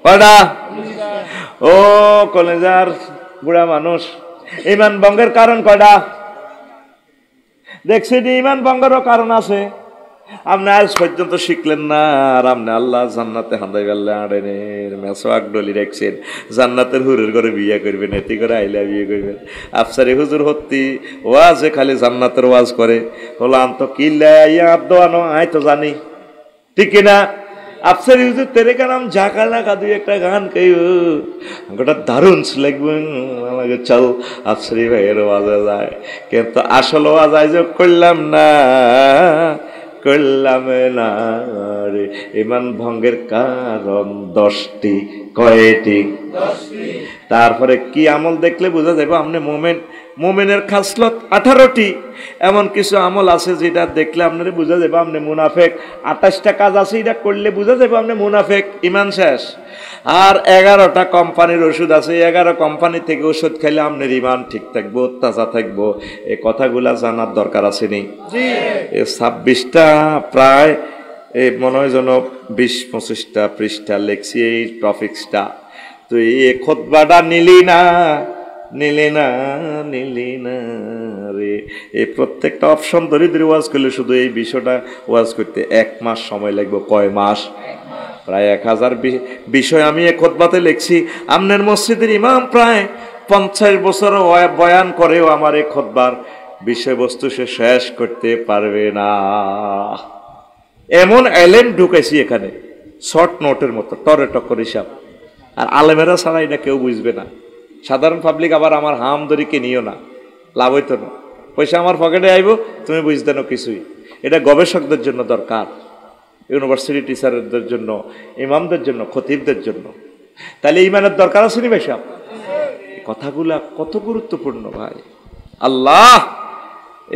কয়টা? ও কলেজার বুড়া মানুষ, ইমান ভঙ্গের কারণ কয়টা? দেখছি ইমান ভঙ্গেরও কারণ আছে, আপনি আজ পর্যন্ত শিখলেন না। আর আপনি আল্লাহ জান্নাতে হাঁদাই বেললে আড়েনের মেসোয়াক ডলি রাখছেন, জান্নাতের হুরের ঘরে বিয়ে করবেন, এটি করে আইলা বিয়ে করবেন। আফসারি হুজুর হত্তি ওয়াজে খালি জান্নাতের ওয়াজ করে, হলো আন্ত কিল্লা দোয়ানো আয় তো জানি, ঠিক না? আফসারি হুজুর তেরে কানাম ঝাঁকা ঝাঁকা দুই একটা গান কেউ গোটা দারুণ লাগবে আমাকে, চল আফসারি ভাইয়ের ওয়াজে যায়। কিন্তু আসল ওয়াজ আয়োজন করলাম না, করলাম না রে। ইমান ভঙ্গের কারণ 10টি, কয়টি? তারপরে কি আমল দেখলে বোঝা যাবে আপনি মোমেন্ট? মুমিনের খাসলত 18টি, এমন কিছু আমল আছে যেটা দেখলে আপনারা বুঝা যাবে আপনি মুনাফেক। 28টা কাজ আছে এটা করলে বুঝা যাবে আপনি মুনাফেক, ইমান শেষ। আর 11টা কোম্পানির ওষুধ আছে, 11 কোম্পানি থেকে ওষুধ খাইলে আপনার ইমান ঠিক থাকবো, তাজা থাকবো। এই কথাগুলা জানার দরকার আছে নি? এই 26টা প্রায় এই মনে হয় যেন 20-25টা পৃষ্ঠা লেখছি এই টপিক্সটা। তো এই খুতবাটা নিলি না রে, এই প্রত্যেকটা অপশন ধরে ধরে ওয়াজ করলে শুধু এই বিষয়টা ওয়াজ করতে 1 মাস সময় লাগবে। কয় মাস? প্রায় 1000 বিষয় আমি এই খুতবাতে লিখছি। আমনের মসজিদের ইমাম প্রায় 50 বছর বয়ান করেও আমার এই খুতবার বিষয়বস্তু সে শেষ করতে পারবে না। এমন এলেম ঢুকেছি এখানে শর্ট নোটের মতো, টরে টক্কর হিসাব। আর আলেমেরা ছাড়া এটা কেউ বুঝবে না। সাধারণ পাবলিক আবার আমার হাম ধরিকে নিও না, লাভ হইতো না। পয়সা আমার পকেটে আইব, তুমি বুঝতে না কিছুই। এটা গবেষকদের জন্য দরকার, ইউনিভার্সিটি টিচারদের জন্য, ইমামদের জন্য, খতিবদের জন্য। তাহলে ইমানের দরকার আছে নি ভাই সাহেব? কথাগুলা কত গুরুত্বপূর্ণ ভাই। আল্লাহ,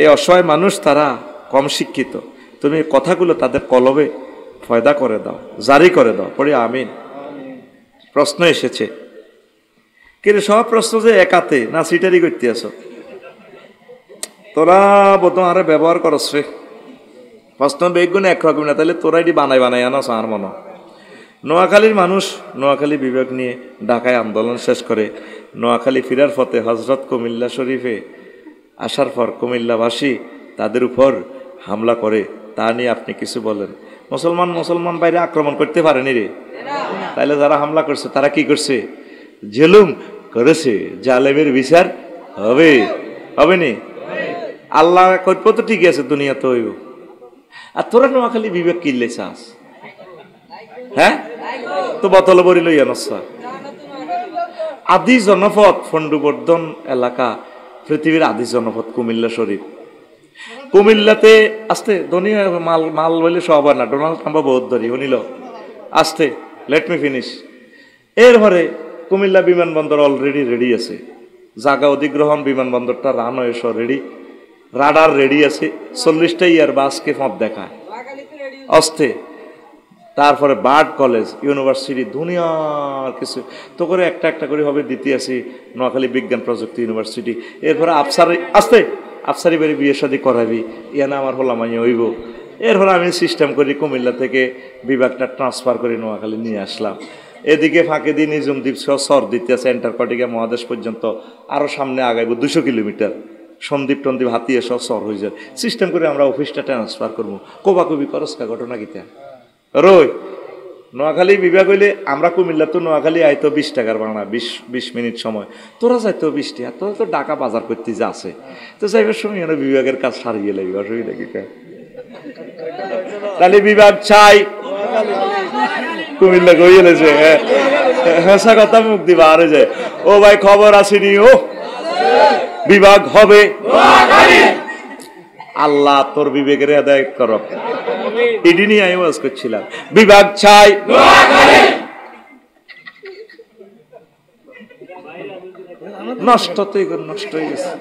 এই অসহায় মানুষ তারা কম শিক্ষিত, তুমি কথাগুলো তাদের কলবে ফয়দা করে দাও, জারি করে দাও, পড়ি আমিন। প্রশ্ন এসেছে, কিন্তু সব প্রশ্ন যে একাতে না সিটারি করতে আছো তোরা, বোধ আরে ব্যবহার করস রে। প্রশ্ন বেগুন একরকম না, তাহলে তোরা এটি বানাই আনো আর মনো। নোয়াখালীর মানুষ নোয়াখালী বিভাগ নিয়ে ঢাকায় আন্দোলন শেষ করে নোয়াখালী ফিরার পথে হজরত কুমিল্লা শরীফে আসার পর কুমিল্লাবাসী তাদের উপর হামলা করে, তা নিয়ে আপনি কিছু বলেন। মুসলমান বাইরে আক্রমণ করতে পারেনি রে। তাইলে যারা হামলা করছে তারা কি করছে? জুলুম করেছে, জালেমের বিচার হবে, হবে নি? আল্লাহ করবো তো ঠিকই আছে, দুনিয়া তো হইব। আর তোরা নোয়াখালী বিবেক কিনলে চাস, হ্যাঁ তো বতল বরি লইয়া নসা। আদি জনপদ ফন্ডুবর্ধন এলাকা, পৃথিবীর আদি জনপদ কুমিল্লা শরীফ। কুমিল্লাতে আসতে ধনী মাল বলে সব না, ডোনাল্ড ট্রাম্প বহুত ধরি শুনিল। আসতে লেট মি ফিনিশ। এরপরে কুমিল্লা বিমানবন্দর অলরেডি রেডি আছে, জায়গা অধিগ্রহণ, বিমানবন্দরটা রান হয়ে রেডি, রাডার রেডি আছে, 40টা ইয়ার বাসকে ফাঁপ দেখায় আসতে। তারপরে বার্ড কলেজ, ইউনিভার্সিটি, দুনিয়ার কিছু তো করে একটা একটা করে হবে দিতে আসি। নোয়াখালী বিজ্ঞান প্রযুক্তি ইউনিভার্সিটি। এরপরে আফসারি বাড়ি বিয়ে শাদী করাবি, ইয়ানা আমার হলাম আমি হইব। এরপরে আমি সিস্টেম করি কুমিল্লা থেকে বিভাগটা ট্রান্সফার করে নোয়াখালী নিয়ে আসলাম। এদিকে ফাঁকে দিয়ে নিজুম দ্বীপ সর দিতে আছে, এন্টারকটিকা মহাদেশ পর্যন্ত আরও সামনে আগাইব 200 কিলোমিটার। সন্দীপ টন্দীপ হাতিয়ে সব সর হয়ে যায়। সিস্টেম করে আমরা অফিসটা ট্রান্সফার করবো। কবি করসকা ঘটনা কিতা রই নোয়াখালী বিভাগ হইলে আমরা কুমিল্লা তো নোয়াখালী আইতো 20 টাকার ভাড়া, 20 মিনিট সময়। তোরা যাইতো 20 টাকা, তোরা তো ঢাকা বাজার করতে যা আছে, তো যাইবার সময় বিভাগের কাজ সারিয়ে লাগবে, অসুবিধা কিতা? তাহলে বিভাগ চাই কুমিল্লা গইয়েছে, হেসা কথা মুখ দিবা আরে যায়। ও ভাই খবর আসেনি, ও বিভাগ হবে। আল্লাহ তোর বিবেকের হেদায়েত করক। এটি নিয়ে আমি ওয়াজ করছিলাম, বিভাগ চাই। নষ্ট তো নষ্ট হয়ে গেছে।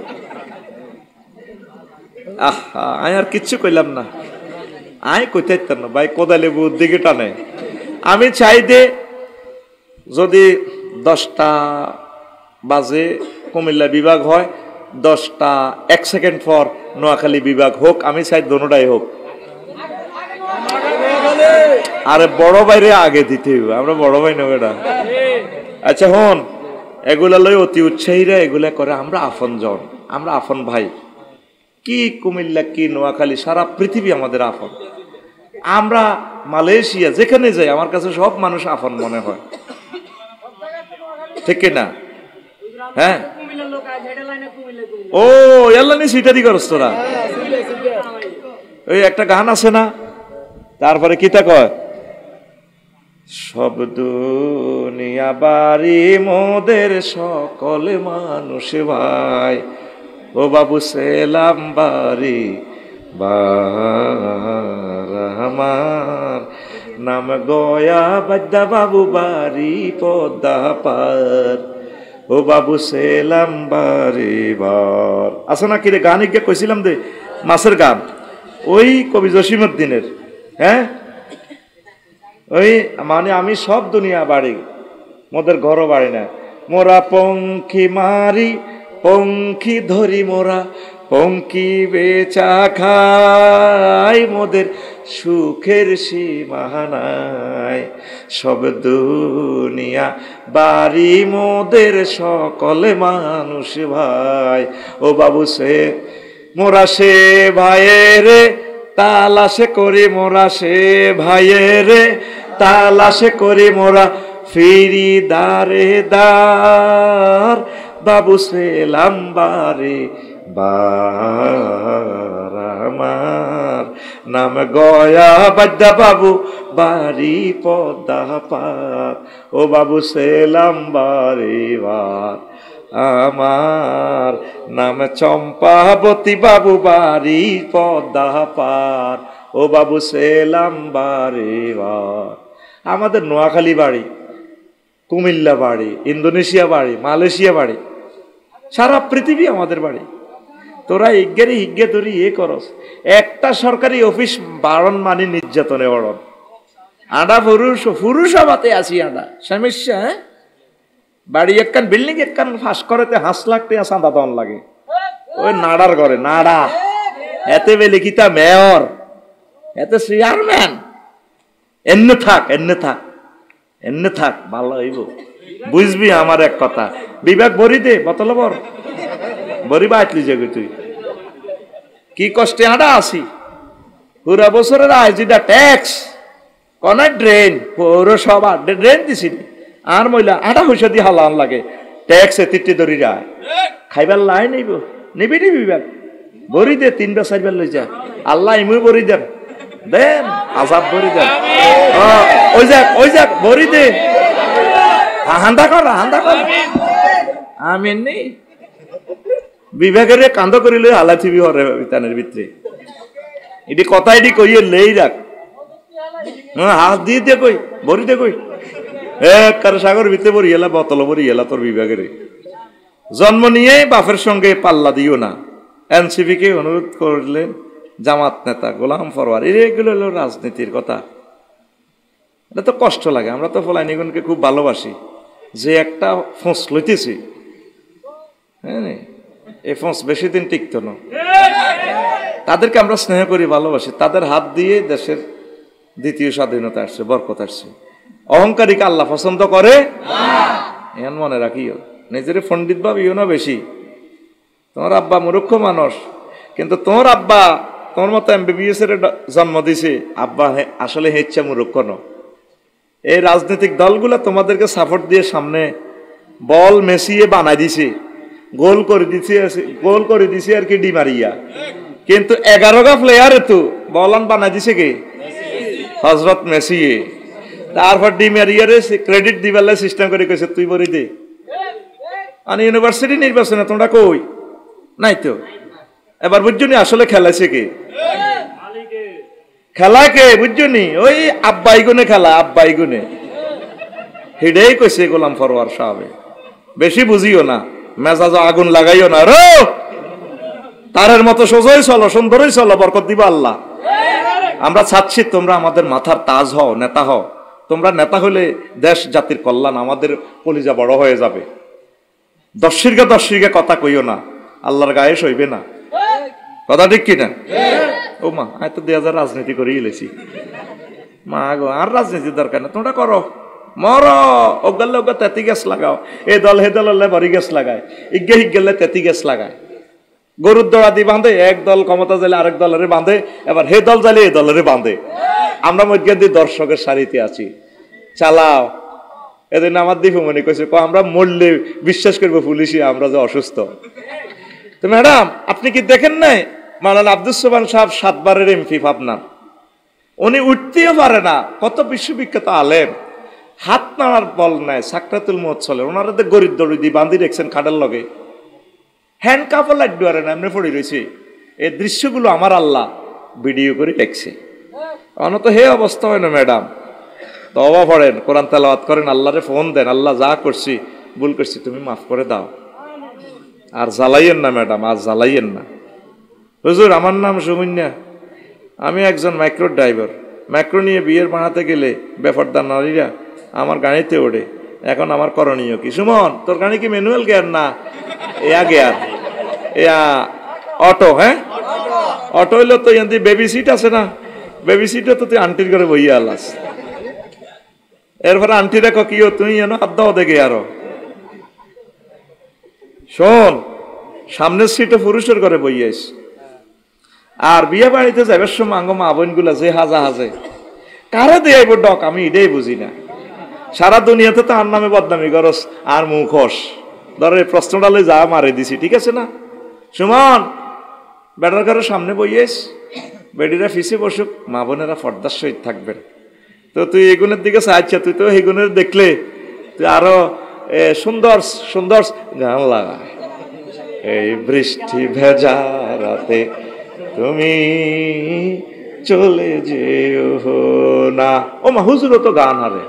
আহা, আমি আর কিচ্ছু কইলাম না, আমি কইতে পারতাম না ভাই, কোদালে দিকে টানে। আমি চাই দে যদি 10টা বাজে কুমিল্লা বিভাগ হয়, 10টা 1 সেকেন্ড পর নোয়াখালী বিভাগ হোক। আমি চাই দোনোটাই হোক। আরে বড় বাইরে আগে দিতে হইবে, আমরা বড় ভাই নেব এটা। আচ্ছা হন, এগুলা লই অতি উৎসাহীরা এগুলা করে। আমরা আপন জন, আমরা আপন ভাই। কি কুমিল্লা, কি নোয়াখালী, সারা পৃথিবী আমাদের আপন। আমরা মালয়েশিয়া যেখানে যাই, আমার কাছে সব মানুষ আপন মনে হয়, ঠিক না? হ্যাঁ, ও এল্লা নি সিটারি করস তোরা। ওই একটা গান আছে না, তারপরে কি তা কয়, সব দুনিয়া বাড়ি মোদের সকলে মানুষ ভাই, ও বাবু সেলাম বাড়ি আমার নাম গয়া বাদ্দা বাবু বাড়ি পদ্মা পার, ও বাবু সেলাম বারে বার। আছে না কিরে গান গিয়ে কইছিলাম দে মাছের গান, ওই কবি জসিমউদ্দিনের। হ্যাঁ, ওই মানে আমি সব দুনিয়া বাড়ি, মোদের ঘরও বাড়ি না। মোরা পঙ্খী মারি পঙ্খী ধরি, মোরা পঙ্খী বেচা খাই, মোদের সুখের সীমা নাই। সব দুনিয়া বাড়ি মোদের সকলে মানুষ ভাই। ও বাবু সে মোরা সে ভাইয়ের তালাশে করি, মোরা সে ভাইয়ের তালাশে করি, মোরা ফিরি দারে দার। বাবু সেলাম বারে বার, আমার নাম গয়া বাদ্যা বাবু, বাড়ি পদ্মা পার। ও বাবু সেলাম বারে বার, আমার নাম চম্পাবতী বাবু, বাড়ি পদ্মা পার। ও বাবু সেলাম বারে বার। আমাদের নোয়াখালী বাড়ি, কুমিল্লা বাড়ি, ইন্দোনেশিয়া বাড়ি, মালয়েশিয়া বাড়ি, সারা পৃথিবী আমাদের বাড়ি। তোরা ইজ্ঞেরই ইজ্ঞে ধরি এ করস। একটা সরকারি অফিস বারণ মানি নির্যাতনে বরণ। আডা পুরুষ বাতে আসি আডা সমস্যা। হ্যাঁ, বাড়ি একখান বিল্ডিং একখান ফাঁস করেতে 5 লাখ টাকা চাঁদা দন লাগে। ওই নাড়ার ঘরে নাড়া, এতে বেলে কিতা মেয়র, এতে চেয়ারম্যান, এমনি থাক এমনি থাক এমনি থাক, ভালো হইব। বুঝবি আমার এক কথা, বিবেক ভরি দে বতল বর বরি বাটলি যাবি তুই। কি কষ্টে আডা আসি, পুরা বছরের আয় যেটা ট্যাক্স কোন ড্রেন, পৌরসভা ড্রেন দিছি আর মহিলা আডা পয়সা দিয়ে হালান লাগে, ট্যাক্স তিটি ধরি যায় খাইবার লাই নিব নিবি নি বিবেক ভরি দে, 3 বার 4 বার লই যা। আল্লাহ ইমুই ভরি দেন, দেন আজাব ভরি দেন। ওই যাক ভরি দে, হান্দা কর হান্দা কর। আমি নি বিবেকের কান্দ করিলে হালা থিবি হরে বিতানের ভিতরে। এটি কথা এটি কইয়ে লেই রাখ, হাত দিয়ে দে কই ভরি দে কই কার সাগর ভিতরে ভরি এলা বোতল ভরি এলা তোর বিবেকের। জন্ম নিয়ে বাপের সঙ্গে পাল্লা দিও না। এনসিপি কে অনুরোধ করলেন জামাত নেতা গোলাম ফরওয়ার। এগুলো হলো রাজনীতির কথা। এটা তো কষ্ট লাগে। আমরা তো ফলাইনিগণকে খুব ভালোবাসি, যে একটা ফোঁস লইতেছি, হ্যাঁ এই ফোঁস বেশি দিন টিকতো না। তাদেরকে আমরা স্নেহ করি, ভালোবাসি। তাদের হাত দিয়ে দেশের দ্বিতীয় স্বাধীনতা আসছে, বরকত আসছে। অহংকারীকে আল্লাহ পছন্দ করে এখন মনে রাখিও। নিজের পণ্ডিত ভাবিও না বেশি। তোমার আব্বা মূর্খ মানুষ, কিন্তু তোমার আব্বা তোমার মতো MBBS এর জন্ম দিছে। আব্বা আসলে হেচ্ছা মূর্খ ন। এই রাজনৈতিক দলগুলো তোমাদেরকে সাপোর্ট দিয়ে সামনে বল মেসিয়ে বানাই দিছে, গোল করে দিছে আর কি ডিমারিয়া। কিন্তু 11 প্লেয়ারে তো বলান বানাই দিছে কে? হজরত মেসিয়ে। তারপর ডিমারিয়ারে ক্রেডিট দিবার সিস্টেম করে কইছে তুই বরি দে। আর ইউনিভার্সিটি নির্বাচনে তোমরা কই নাই তো। এবার বুঝছনি আসলে খেলাছে কে? খেলা কে বুঝছনি? ওই আব্বাই গুনে খেলা, আব্বাই গুনে। হেডেই কইছে গোলাম ফরওয়ার সাহেব। বেশি বুঝিও না, মেজাজ আগুন লাগাইও না। রো তারের মতো সোজাই চলো, সুন্দরই চলো, বরকত দিবা আল্লাহ। আমরা চাচ্ছি তোমরা আমাদের মাথার তাজ হও, নেতা হও। তোমরা নেতা হলে দেশ জাতির কল্যাণ, আমাদের কলিজা বড় হয়ে যাবে। দর্শিরকে কথা কইও না, আল্লাহর গায়ে সইবে না। কথা ঠিক কিনা? ও মা, আমি তো 2000 রাজনীতি করেই এলেছি। মা গো, আর রাজনীতির দরকার না, তোমরা করো মর। ওগালে ওগা তেতি গ্যাস লাগাও। এই দল হে দল বড়ি গ্যাস লাগায়, ইগে হিগেলে তেতি গ্যাস লাগায়। গরুর দড়া দিয়ে বাঁধে, এক দল ক্ষমতা চাইলে আরেক দলের বাঁধে, এবার হে দল চাইলে এই দলের বাঁধে। আমরা মধ্যে দিয়ে দর্শকের সারিতে আছি, চালাও। এদিন আমার দীপুমণি কইছে আমরা মরলে বিশ্বাস করবো পুলিশই আমরা যে অসুস্থ। তো ম্যাডাম আপনি কি দেখেন নাই মাওলানা আব্দুস সোবহান সাহেব 7 বারের MP পাবনা, উনি উঠতেও পারে না, কত বিশ্ববিখ্যাত আলেম, হাত নাড়ার বল নাই, সাকরাতুল মউত চলে। ওনারা তো গরিব দড়ি দিয়ে বাঁধি রেখেছেন খাটের লগে, হ্যান্ড কাপড় লাগবে আর না, এমনি পড়ে রয়েছে। এই দৃশ্যগুলো আমার আল্লাহ ভিডিও করে রেখেছে। অনত হে অবস্থা হয় না ম্যাডাম। তওবা পড়েন, কোরআন তেলাওয়াত করেন, আল্লাহরে ফোন দেন, আল্লাহ যা করছি ভুল করছি, তুমি মাফ করে দাও, আর জ্বালাইয়েন না ম্যাডাম, আর জ্বালাইয়েন না। হুজুর আমার নাম সুমন্যা, আমি একজন মাইক্রো ড্রাইভার। মাইক্রো নিয়ে বিয়ের বানাতে গেলে বেফরদার নারীরা আমার গাড়িতে ওঠে, এখন আমার করণীয় কি? সুমন, তোর গাড়ি কি ম্যানুয়াল গিয়ার না এয়া গিয়ার? এয়া অটো? হ্যাঁ অটো হইলো তো এখান বেবি সিট আছে না, বেবি সিটে তো তুই আন্টির ঘরে বইয়া আলাস। এরপরে আন্টিরা কিও তুই যেন হাত দাও দেখে আরো। শোন, সামনের সিটে পুরুষের ঘরে বইয়াস, আর বিয়ে বাড়িতে যাবার সময় আঙ্গ মা বোন গুলা যে হাজা হাজে কারা দেয়াইব ডক, আমি এটাই বুঝি না। সারা দুনিয়াতে তো আর নামে বদনামি করস আর মুখোশ, ধর এই প্রশ্নটালে যা মারে দিছি, ঠিক আছে না? সুমন, বেটার ঘরের সামনে বইয়াস, বেডিরা ফিসে বসুক, মা বোনেরা পর্দার সহিত থাকবেন। তো তুই এগুনের দিকে চাইছা, তুই তো এগুনের দেখলে তুই আরো সুন্দর সুন্দর গান লাগায়। এই বৃষ্টি ভেজা রাতে তুমি চলে যেও না। ও মা, হুজুরও তো গান হারে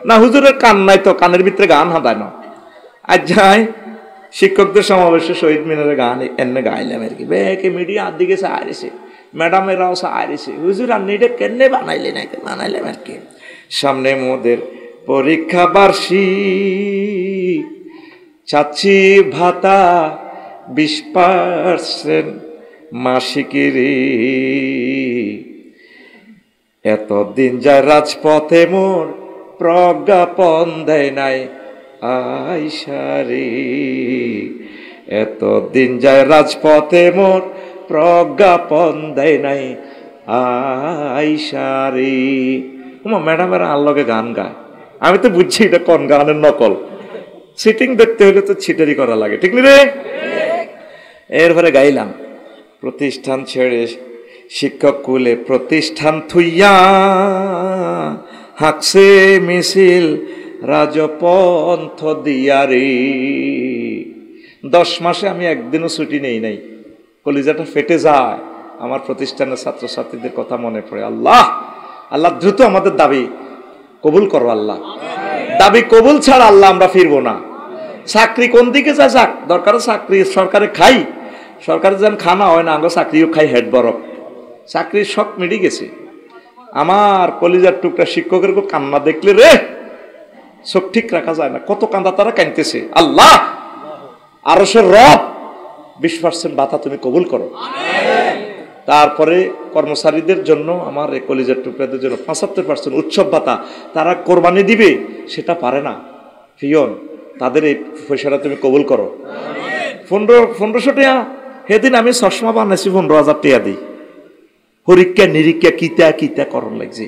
না, হুজুরের কান নাই তো, কানের ভিতরে গান হাদায় না। আজ যাই শিক্ষকদের সমাবেশে শহীদ মিনারে গান এনে গাইলাম আর কি, বেকে মিডিয়া আর দিকে সাইরেছে, ম্যাডামেরাও সাইরেছে, হুজুর আপনি এটা কেনে বানাইলেন? বানাইলাম আর কি। সামনে মোদের পরীক্ষা বার্ষিক, চাচ্ছি ভাতা 20% মাসিকেরি। এতদিন যায় রাজপথে মোর প্রজ্ঞাপন দেয় নাই আইসারি। এতদিন যায় রাজপথে মোর প্রজ্ঞাপন দেয় নাই আইসারি। ম্যাডামেরা আল্লগে গান গায়, আমি তো বুঝছি এটা কোন গানের নকল। সিটিং দেখতে হলে তো ছিটারি করা লাগে, ঠিক নি রে? এরপরে গাইলাম, প্রতিষ্ঠান ছেড়ে শিক্ষক কুলে প্রতিষ্ঠান থুইয়া হাঁকছে মিছিল রাজপন্থ দিয়ারি। 10 মাসে আমি একদিনও ছুটি নেই নাই, কলিজাটা ফেটে যায় আমার প্রতিষ্ঠানের ছাত্রছাত্রীদের কথা মনে পড়ে। আল্লাহ আল্লাহ দ্রুত আমাদের দাবি কবুল করো আল্লাহ। দাবি কবুল ছাড়া আল্লাহ আমরা ফিরবো না। চাকরি কোন দিকে যায় যাক, দরকার চাকরি সরকারে খাই, সরকারের যেন খানা হয় না, আমরা চাকরিও খাই হেড বরফ। চাকরির শখ মিটে গেছে। আমার কলিজার টুকরা শিক্ষকের কান্না দেখলে রে চোখ ঠিক রাখা যায় না, কত কান্দা তারা কাঁদতেছে। আল্লাহ আরশের রব 20% ভাতা তুমি কবুল করো। তারপরে কর্মচারীদের জন্য, আমার এই কলিজার টুকরাদের জন্য 75% উৎসব ভাতা তারা কোরবানি দিবে, সেটা পারে না। ফিয়ন, তাদের এই পয়সাটা তুমি কবুল করো। 1500 টাকা সেদিন আমি চশমা বানাইছি 15,000 টাকা দিই। পরীক্ষা নিরীক্ষা কিতা কিতা করণ লাগছে।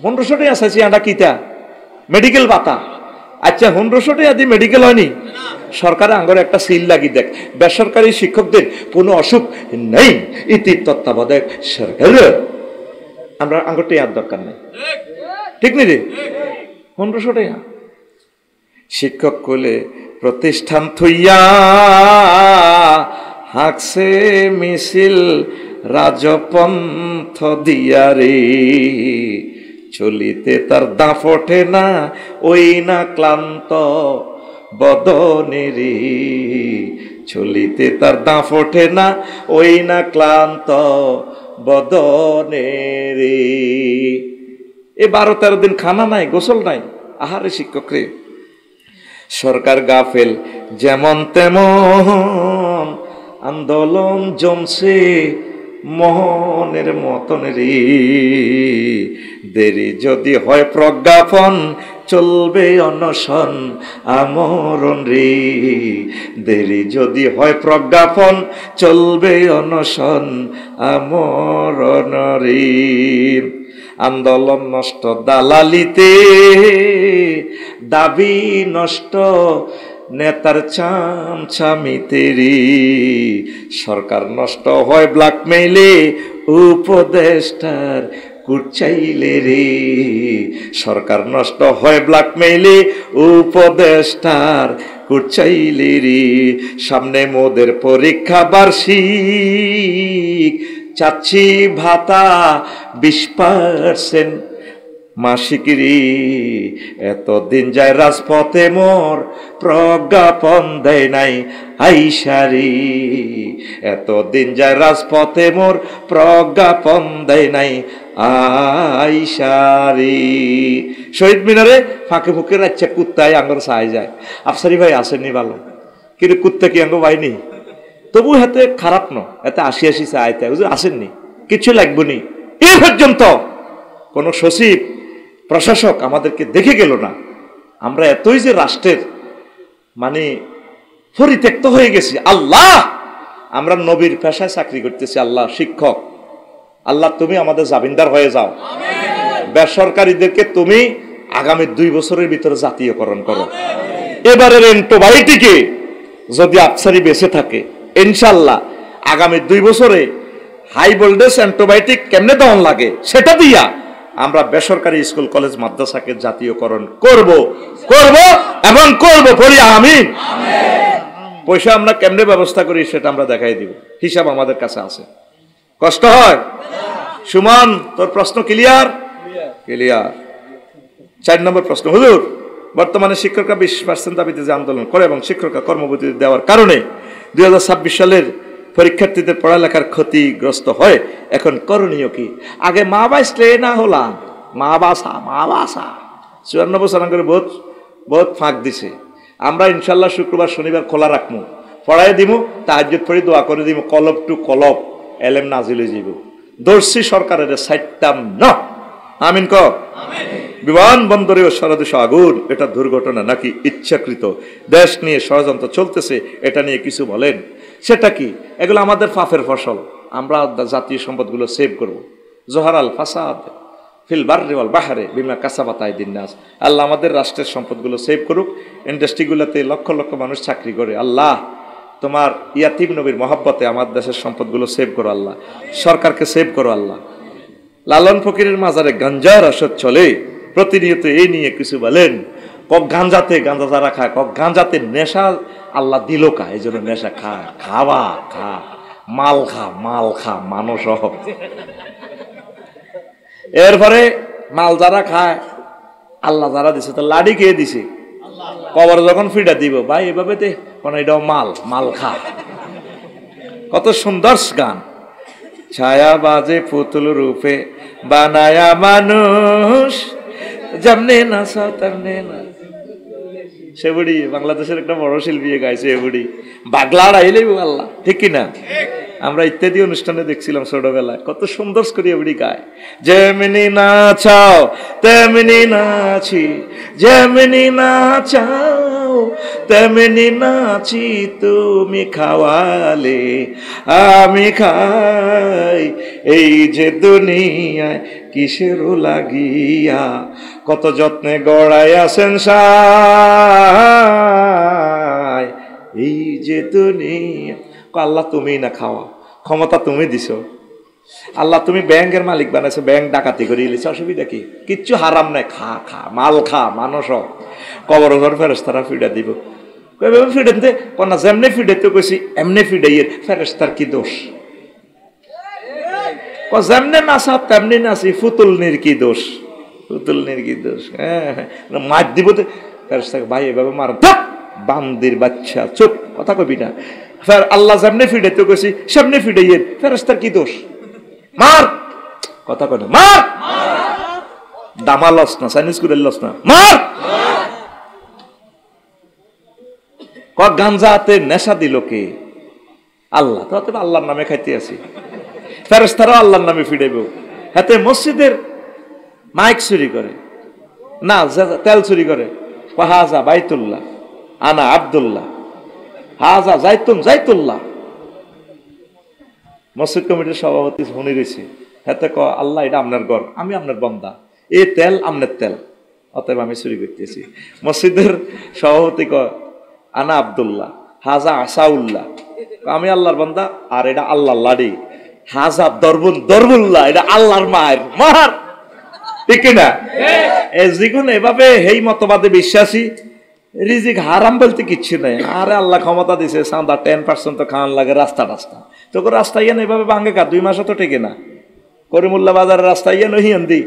1500 টাকা চাইছি আটা কিতা মেডিকেল ভাতা। আচ্ছা 1500 টাকা দিয়ে মেডিকেল হয়নি, সরকারে আঙ্গরে একটা সিল লাগি দেখ, বেসরকারি শিক্ষকদের কোনো অসুখ নেই, ইতি তত্ত্বাবধায়ক সরকার। আমরা আঙ্গর টেয়ার দরকার নেই, ঠিক নি রে? 1500 টাকা শিক্ষক কোলে প্রতিষ্ঠান থইয়া হাঁকছে মিছিল রাজপন্থ দিয়ারে। চলিতে তার দাঁত ওঠে না, ওই না ক্লান্ত বদনেরি। চলিতে তার দাঁত ওঠে না, ওই না ক্লান্ত বদনেরি। এ 12-13 দিন খানা নাই, গোসল নাই। আহারে শিক্ষক রে, সরকার গাফেল যেমন তেমন, আন্দোলন জমছে মোহনের মতন রে। দেরি যদি হয় প্রজ্ঞাপন, চলবে অনশন আমরণ রে। দেরি যদি হয় প্রজ্ঞাপন, চলবে অনশন আমরণ রে। আন্দোলন নষ্ট দালালিতে, দাবি নষ্ট নেতার চামচামিতে রে। সরকার নষ্ট হয় ব্ল্যাকমেইলে, উপদেষ্টার কুচাইলে রে। সরকার নষ্ট হয় ব্ল্যাকমেইলে, উপদেষ্টার কুচাইলে রে। সামনে মোদের পরীক্ষা বার্ষিক, চাচ্ছি ভাতা 20% মাসিকিরি এতদিন যায় রাজপথে মোর প্রজ্ঞাপন দেয় নাই আইসারি, এতদিন যায় রাজপথে মোর প্রজ্ঞাপন দেয় নাই আইসারি। শহীদ মিনারে ফাঁকে ফুঁকে রাচ্ছে কুত্তায় আঙ্গর সাহায যায়। আফসারি ভাই আসেননি ভালো, কিন্তু কুত্তা কি আঙ্গ পাইনি, তবু হাতে খারাপ ন, এতে ৮০ চাইতে আসেননি, কিছু লাগবে নি। এ পর্যন্ত কোন সচিব প্রশাসক আমাদেরকে দেখে গেল না। আমরা এতই যে রাষ্ট্রের মানে পরিত্যক্ত হয়ে গেছি। আল্লাহ, আমরা নবীর পেশায় চাকরি করতেছি। আল্লাহ শিক্ষক, আল্লাহ তুমি আমাদের জামিনদার হয়ে যাও। বেসরকারিদেরকে তুমি আগামী ২ বছরের ভিতরে জাতীয়করণ করো। এবারের অ্যান্টিবায়োটিকে যদি আফসারি বেঁচে থাকে, ইনশাল্লাহ আগামী ২ বছরে হাই ভোল্টেজ অ্যান্টিবায়োটিক কেমনে দেওয়ান লাগে সেটা দিয়া আমরা বেসরকারি স্কুল কলেজ মাদ্রাসাকে জাতীয়করণ করব এবং করব বলি আমিন। পয়সা আমরা কেমনে ব্যবস্থা করি সেটা আমরা দেখাই দিব, হিসাব আমাদের কাছে আছে। কষ্ট হয়? সুমন, তোর প্রশ্ন ক্লিয়ার? ক্লিয়ার। ৪ নম্বর প্রশ্ন, হুজুর বর্তমানে শিক্ষকরা ২০% দাবিতে যে আন্দোলন করে এবং শিক্ষকরা কর্মবিরতি দেওয়ার কারণে ২০২৬ সালের পরীক্ষার্থীদের পড়ালেখার ক্ষতিগ্রস্ত হয়, এখন করণীয় কি? আগে মা বাসলে না হলাম, মা বাসা ৫৪ বছর করে বহুত ফাঁক দিছে। আমরা ইনশাল্লাহ শুক্রবার শনিবার খোলা রাখবো, পড়াই দিব, তাহাজ্জুদ পড়ি, দোয়া করে দিব, কলব টু কলব এলেম নাজিল হয়ে যাব। দর্শী সরকারের সাইটাম ন, আমিন ক। বিমানবন্দরে সারাদেশে আগুন, এটা দুর্ঘটনা নাকি ইচ্ছাকৃত? দেশ নিয়ে ষড়যন্ত্র চলতেছে, এটা নিয়ে কিছু বলেন। সেটা কি? এগুলো আমাদের পাপের ফসল। আমরা জাতীয় সম্পদগুলো সেভ করব। জোহারাল ফাসাদ ফিল বাররি ওয়াল বাহরে বিমা কাসাবাত আইদিন নাস। আল্লাহ আমাদের রাষ্ট্রের সম্পদগুলো সেভ করুক। ইন্ডাস্ট্রিগুলোতে লক্ষ লক্ষ মানুষ চাকরি করে। আল্লাহ তোমার ইয়াতিম নবীর মহব্বতে আমার দেশের সম্পদগুলো সেভ করো আল্লাহ, সরকারকে সেভ করো আল্লাহ। লালন ফকিরের মাজারে গাঞ্জার আসর চলে, প্রতিনিয়ত এই নিয়ে কিছু বলেন। কক গাঞ্জাতে, গাঞ্জা যারা খায়, কক গাঞ্জাতে নেশা আল্লাহ দিল কা, এই জন্য নেশা খায়, খাওয়া খা, মাল খা মানুষ। এরপরে মাল যারা খায়, আল্লাহ যারা দিছে তো লাডি কে দিছে, কবর যখন ফিডা দিব, ভাই এভাবে দে কোন, এটাও মাল খা। কত সুন্দর গান। ছায়া বাজে পুতুল রূপে বানায়া মানুষ, যেমনে নাচা তেমনে না। সে বুড়ি বাংলাদেশের একটা বড় শিল্পী গাইছে, এ বুড়ি বাগলা আইলেই আল্লাহ, ঠিক কিনা? আমরা ইত্যাদি অনুষ্ঠানে দেখছিলাম ছোটবেলায়, কত সুন্দর করে বুড়ি গায়। যেমনি নাচাও তেমনি নাচি, যেমনি নাচাও তেমনি নাচি, তুমি খাওয়ালে আমি খাই, এই যে দুনিয়ায় কিসের লাগিয়া, কত যত্নে গড়াই আছেন সাই, এই যে দুনিয়া। আল্লাহ তুমি না খাওয়া, ক্ষমতা তুমি দিছো আল্লাহ, তুমি ব্যাংকের মালিক বানাইছো, ব্যাংক ডাকাতি করে ইলিছ, অসুবিধা কি? কিচ্ছু হারাম নাই, খা মাল খা মানুষ। কবর ঘর ফেরেশতারা ফিডা দিব, ফিডেতে কন্যা যেমনি ফিডেতে কইছি এমনি ফিডাইয়ের, ফেরেশতার কি দোষ? যেমনি নাচা তেমনি নাচি, ফুতুলনির কি দোষ? ফুতুলনির কি দোষ? হ্যাঁ মার দিব ফেরেশতাকে, ভাই এভাবে মার, বান্দির বাচ্চা, চুপ, কথা কবি না। ফের আল্লাহ যেমনি ফিডাইতে কইছি সেমনি ফিডাইয়ের, ফেরেশতার কি দোষ? মার, কথা কয় না, মার। দামা লস না, চাইনিজ কুড়ের লস না, মার। গাঞ্জাতে নেশা দিল কে? আল্লাহ। তো আল্লাহর নামে খাইতে আছি, ফেরেশতারাও আল্লাহর নামে ফিডাইব। হাতে মসজিদের মাইক চুরি করে না, তেল চুরি করে, হাজা বাইতুল্লাহ আনা আব্দুল্লাহ, হাজা জাইতুল্লাহ। মসজিদ কমিটির সভাপতি শুনে গেছি, হাতে ক আল্লাহ এটা আপনার ঘর, আমি আপনার বন্দা, এই তেল আপনার তেল, অতএব আমি চুরি করতেছি। মসজিদের সভাপতি ক আনা আব্দুল্লাহ, হাজা আসাউল্লাহ, আমি আল্লাহর বান্দা, আর এটা আল্লাহর লাডি, হাজা দরবুল্লাহ, এটা আল্লাহর মার, ঠিক না? যেগুলো এভাবে এই মতবাদে বিশ্বাসী, রিজিক হারাম বলতে কিচ্ছু নাই। আরে আল্লাহ ক্ষমতা দিছে, চাঁদা 10% তো খাওয়ান লাগে, রাস্তা তোকে রাস্তা ইয়ে এভাবে ভাঙে কা, 2 মাসও তো টেকে না। করিমুল্লাহ বাজারের রাস্তা ইয়ে নহিয়ান দি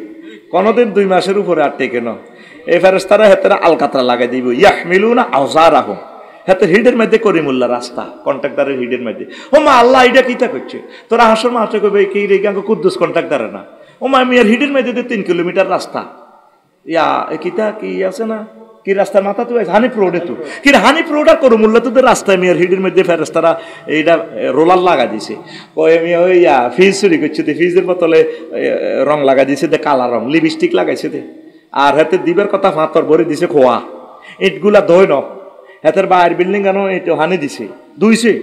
কোনদিন 2 মাসের উপরে আর টেকে না। এই ফেরেশতারা হেতেরা আলকাতরা লাগাই দিব, ইয়াহমিলুনা আওজারাহুম, হেতে হিডের মধ্যে করিমুল্লাহ রাস্তা, কন্ট্রাক্টরের হিডের মধ্যে। ও মা আল্লাহ এটা কিতা করছে, তোরা হাসর মাসে কইবে কি রে গাঙ্গ কুদ্দুস কন্ট্রাক্টরে না। ও মা মিয়ার হিডের মধ্যে 3 কিলোমিটার রাস্তা, ইয়া কিতা কি আছে না, কি রাস্তার মাথা তো হানিফ রোডে তো কি হানিফ রোড আর করমুল্লা তো রাস্তায় মিয়ার হিডের মধ্যে ফেরেশতারা এইটা রোলার লাগা দিছে। কয় মিয়া ওই ফিজ চুরি করছে, ফিজের বোতলে রং লাগা দিছে, দে কালা রং, লিপস্টিক লাগাইছে দে, আর হাতে দিবার কথা ফাঁতর ভরে দিছে খোয়া, ইটগুলা ধয় ন, হাতের বাইরের বিল্ডিং গানো এটা হানি দিছে, ধুইছে,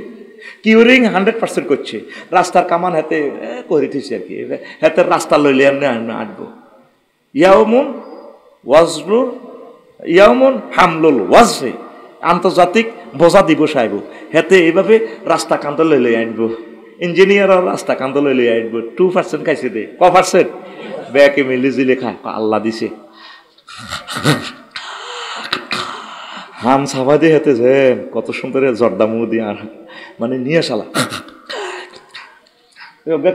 কিউরিং 100% করছে, রাস্তার কামান হাতে করে দিছে আর কি, হাতের রাস্তা লইলে এমনি আটবো। ইয়াউমুন ওয়াজলুর ইয়াউমুন হামলুল ওয়াজে, আন্তর্জাতিক বোঝা দিবস আইব, হেতে এইভাবে রাস্তা কান্ত লইলে আনবো, ইঞ্জিনিয়ার রাস্তা কান্ত লইলে আনবো। 2% খাইছে দে, ক পার্সেন্ট ব্যাকে মিলি জিলে খায়, আল্লাহ দিছে। হাম সাবা দিয়ে হেতে যে কত সুন্দর জর্দা মুহ দিয়ে আর মানে নিয়ে শালা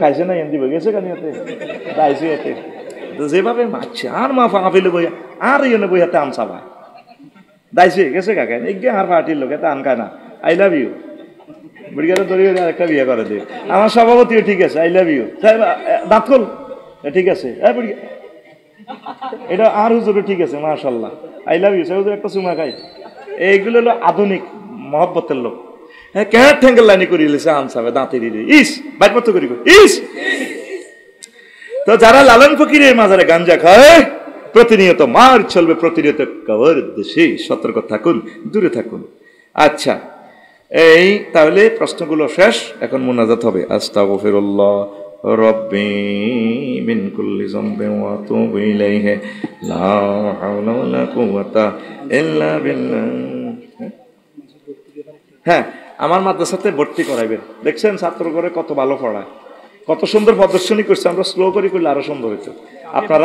খাইছে না, এমনি গেছে কেন হাতে দাইছে হাতে যেভাবে মারছে, আর মা ফাঁকা ফেলে বইয়া আর ইয়ে বই হাতে আম সাবা দাইছে গেছে কাকে এগে আর পার্টির লোক এতে আন খায় না। আই লাভ ইউ বুড়িগারে ধরে আরেকটা বিয়ে করে দে, আমার সভাপতিও ঠিক আছে, আই লাভ ইউ দাঁত খোল ঠিক আছে, এটা আর হুজুরও ঠিক আছে মাশাল্লাহ, আই লাভ ইউ, সে হুজুর একটা চুমা খাই। এইগুলো হলো আধুনিক মহব্বতের লোক। হ্যাঁ কে ঠেঙ্গেল লাইনি করিয়ে লেছে আম সাবে দাঁতে দিয়ে ইস বাইক মতো করি ইস। তো যারা লালন ফকিরের মাজারে গাঞ্জা খায় প্রতিনিয়ত মার চলবে, প্রতিনিয়ত কবর দেশে, সতর্ক থাকুন, দূরে থাকুন। আচ্ছা এই তাহলে প্রশ্নগুলো শেষ, এখন মুনাজাত হবে। আস্তাগফিরুল্লাহ রব্বি মিন কুল্লি যামবিন ওয়া আতুবু ইলাইহি লা হাওলা ওয়ালা কুওয়াতা ইল্লা বিল্লাহ। হ্যাঁ আমার মাদ্রাসাতে ভর্তি করাইবেন, দেখছেন ছাত্র করে কত ভালো পড়ায়, কত সুন্দর প্রদর্শনী করছে, আমরা স্লো করে করলে আরো সুন্দর হইতো। আপনারা